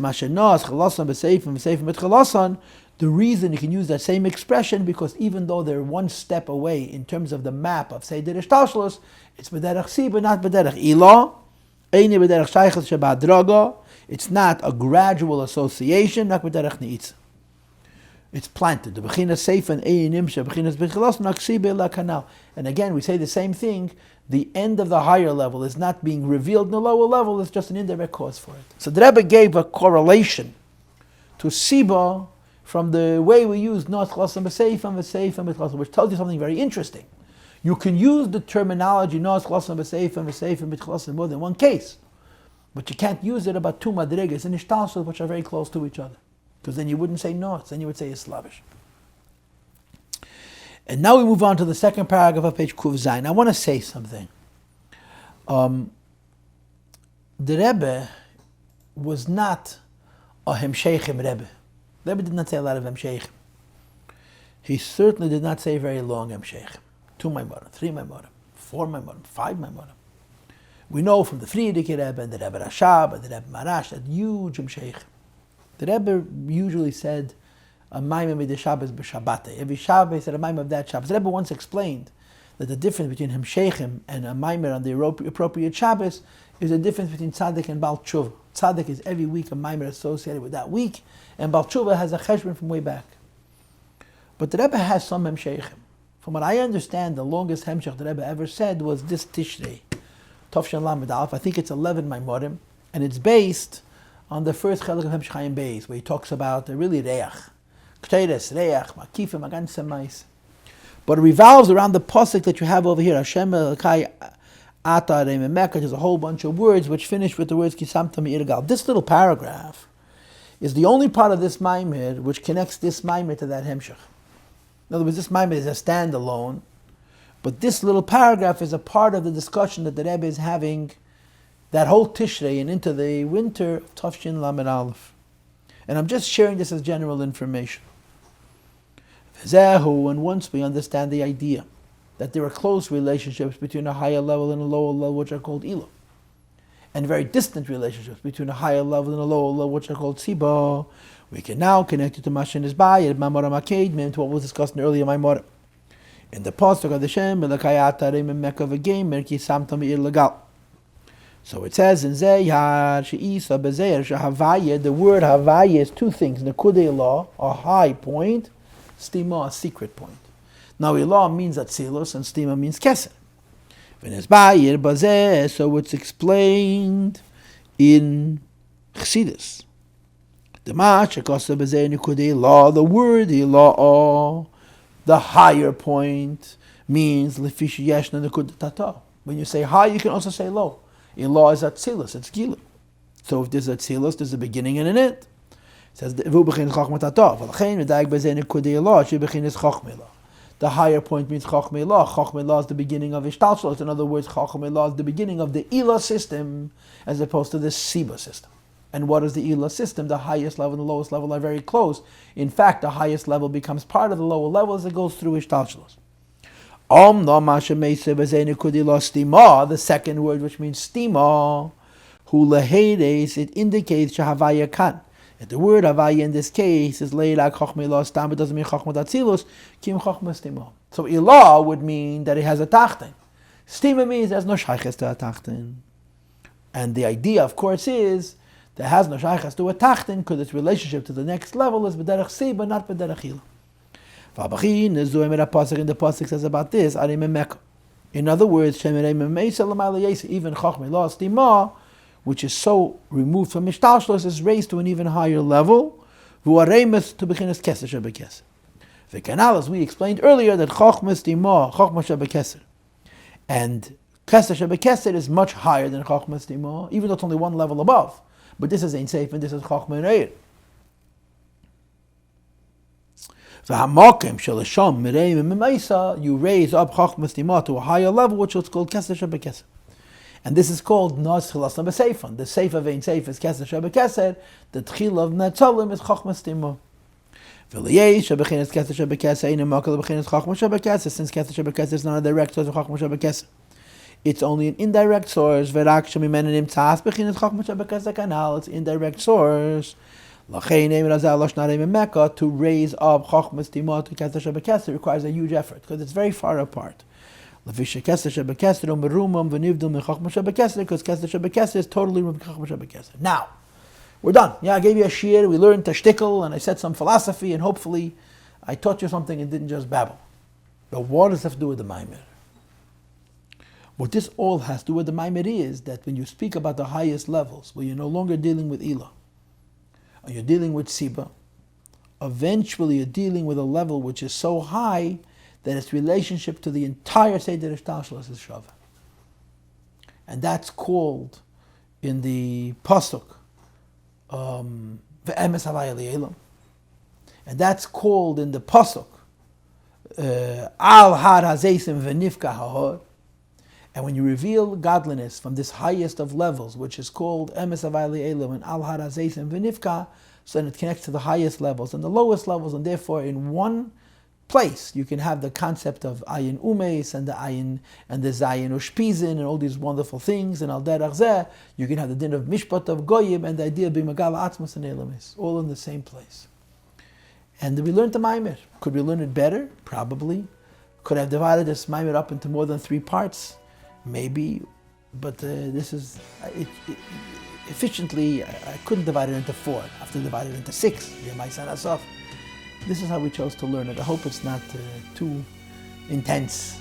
the reason you can use that same expression, because even though they're one step away in terms of the map of Seder Ishtalshalos, it's B'derech Siba, not B'derech Ila. It's not a gradual association, not B'derech Neitza. It's planted. And again, we say the same thing. The end of the higher level is not being revealed in the lower level, it's just an indirect cause for it. So the Rebbe gave a correlation to Siba from the way we use Nos Chlasam B'Seifam, V'Seifam B'Chlasam, which tells you something very interesting. You can use the terminology Nos Chlasam B'Seifam, V'Seifam B'Chlasam more than one case, but you can't use it about two madrigas and ishtalshalos which are very close to each other, because then you wouldn't say Nos, then you would say Islavish. And now we move on to the second paragraph of page Kuv Zayin. I want to say something. The Rebbe was not a Hemsheichim Rebbe. The Rebbe did not say a lot of Hemsheichim. He certainly did not say very long Hemsheichim. 2 Maamar, 3 Maamar, 4 Maamar, 5 Maamar. We know from the Friedrich Rebbe and the Rebbe Rashab and the Rebbe Marash that huge Hemsheichim. The Rebbe usually said a Maimah Midei Shabbos b'Shabbatei. Every Shabbos said a Maimah of that Shabbos. The Rebbe once explained that the difference between Hemsheichim and a Maimah on the appropriate Shabbos is the difference between Tzaddik and Baal Tshuva. Tzaddik is every week a Maimah associated with that week, and Baal Tshuva has a cheshbon from way back. But the Rebbe has some Hemsheichim. From what I understand, the longest Hemshech the Rebbe ever said was this Tishrei, Tovshan Lamed Aleph. I think it's 11 Maimorim, and it's based on the first Chelik of Hemshech Chaim Beis, where he talks about really Reach. But it revolves around the pasuk that you have over here. Hashem Elokai Ata Reimemeka. There's a whole bunch of words which finish with the words Kisamta Me'irgal. This little paragraph is the only part of this Maimir which connects this Maimir to that Hemshech. In other words, this Maimir is a standalone, but this little paragraph is a part of the discussion that the Rebbe is having that whole Tishrei and into the winter of Tafshin Lamed Aleph. And I'm just sharing this as general information. And once we understand the idea that there are close relationships between a higher level and a lower level, which are called Ila, and very distant relationships between a higher level and a lower level, which are called Siba, we can now connect it to Mashin Isbayit, Maamar Maked, to what was discussed in earlier Maimar. In the pasuk of the Shem, Melakayata Reim Mekah V'Geim Merki Samta Me'ir Legal. So it says in Zeyar She'isa Bezeir She'Havaya. The word Havaya is two things: Nekudei Law, a high point; Stima, a secret point. Now Ilah means Atzilus and Stima means Keser. V'Nesbayir Bazeh. So it's explained in Chassidus. The Ma'achakosa Bezeir Nekudei Law. The word Ilah, the higher point, means Lefish Yeshna Nekud Tata. When you say high, you can also say low. Ilah is Atzilus, it's Gila. So if there's Atzilus, there's a beginning and an end. It says the higher point means Chachmeilah. Chachmeilah is the beginning of Ishtalshalos. In other words, Chachmeilah is the beginning of the Ilah system as opposed to the Siba system. And what is the Ilah system? The highest level and the lowest level are very close. In fact, the highest level becomes part of the lower level as it goes through Ishtalshalos. The second word, which means stima, it indicates shahavaya kan. And the word havaya in this case is leilak chochmeilah stam. It doesn't mean chochmat atzilus, kim chochma stima. So ilah would mean that it has a tachtin. Stima means there's no shayches to a tachtin. And the idea, of course, is that has no shayches to a tachtin because its relationship to the next level is b'derech siba, not b'derech ilah. In the pasuk says about this, In other words, even Chachmei Lo Stima, which is so removed from Mishtalshlos, is raised to an even higher level. V'uaremes to bechinas Keser shebekeser. V'kanal, as we explained earlier, that Chachmei Stima, Chachmei shebekeser, and Keser shebekeser is much higher than Chachmei Stima, even though it's only one level above. But this is Ein Seif and this is Chachmei Neir. You raise up Chachmei Stima to a higher level, which is called Keser shebekeser. And this is called Nas Chilas Beseifan. The Seif of Ein Seif is Keser shebekeser. The Tchil of Netzalim is Chachmei Stima. Since Keser shebekeser is not a direct source of Chachmei shebekeser, it's only an indirect source. It's indirect source. To raise up Chachmei Stima to Keser shebekeser requires a huge effort because it's very far apart. Because Keser shebekeser is totally removed from Chachmei shebekeser. Now, we're done. Yeah, I gave you a shir, we learned tashtikkel, and I said some philosophy, and hopefully I taught you something and didn't just babble. But what does this have to do with the Maamar? What this all has to do with the Maamar is that when you speak about the highest levels, where you're no longer dealing with Ilah, or you're dealing with Siba, eventually you're dealing with a level which is so high that its relationship to the entire Seder Ishtalshalos is Shava. And that's called in the Pasuk, Ve'emes Havaya Li'elam. And that's called in the Pasuk, Al Har Hazeisim V'nifka Hahor. And when you reveal godliness from this highest of levels, which is called Emes Havaya Li'elam and Al Har Hazeisim V'nifka, so then it connects to the highest levels and the lowest levels, and therefore in one place you can have the concept of Ayin Umeis and the Ayin and the Zayin Ushpizin and all these wonderful things, and Al Derech Zeh you can have the din of Mishpat of Goyim and the idea of B'Magala Atzmos and Elamis, all in the same place. And we learned the Maamar. Could we learn it better? Probably. Could I have divided this Maamar up into more than 3 parts? Maybe. But this is efficiently. I couldn't divide it into 4. I have to divide it into 6. This is how we chose to learn it. I hope it's not too intense.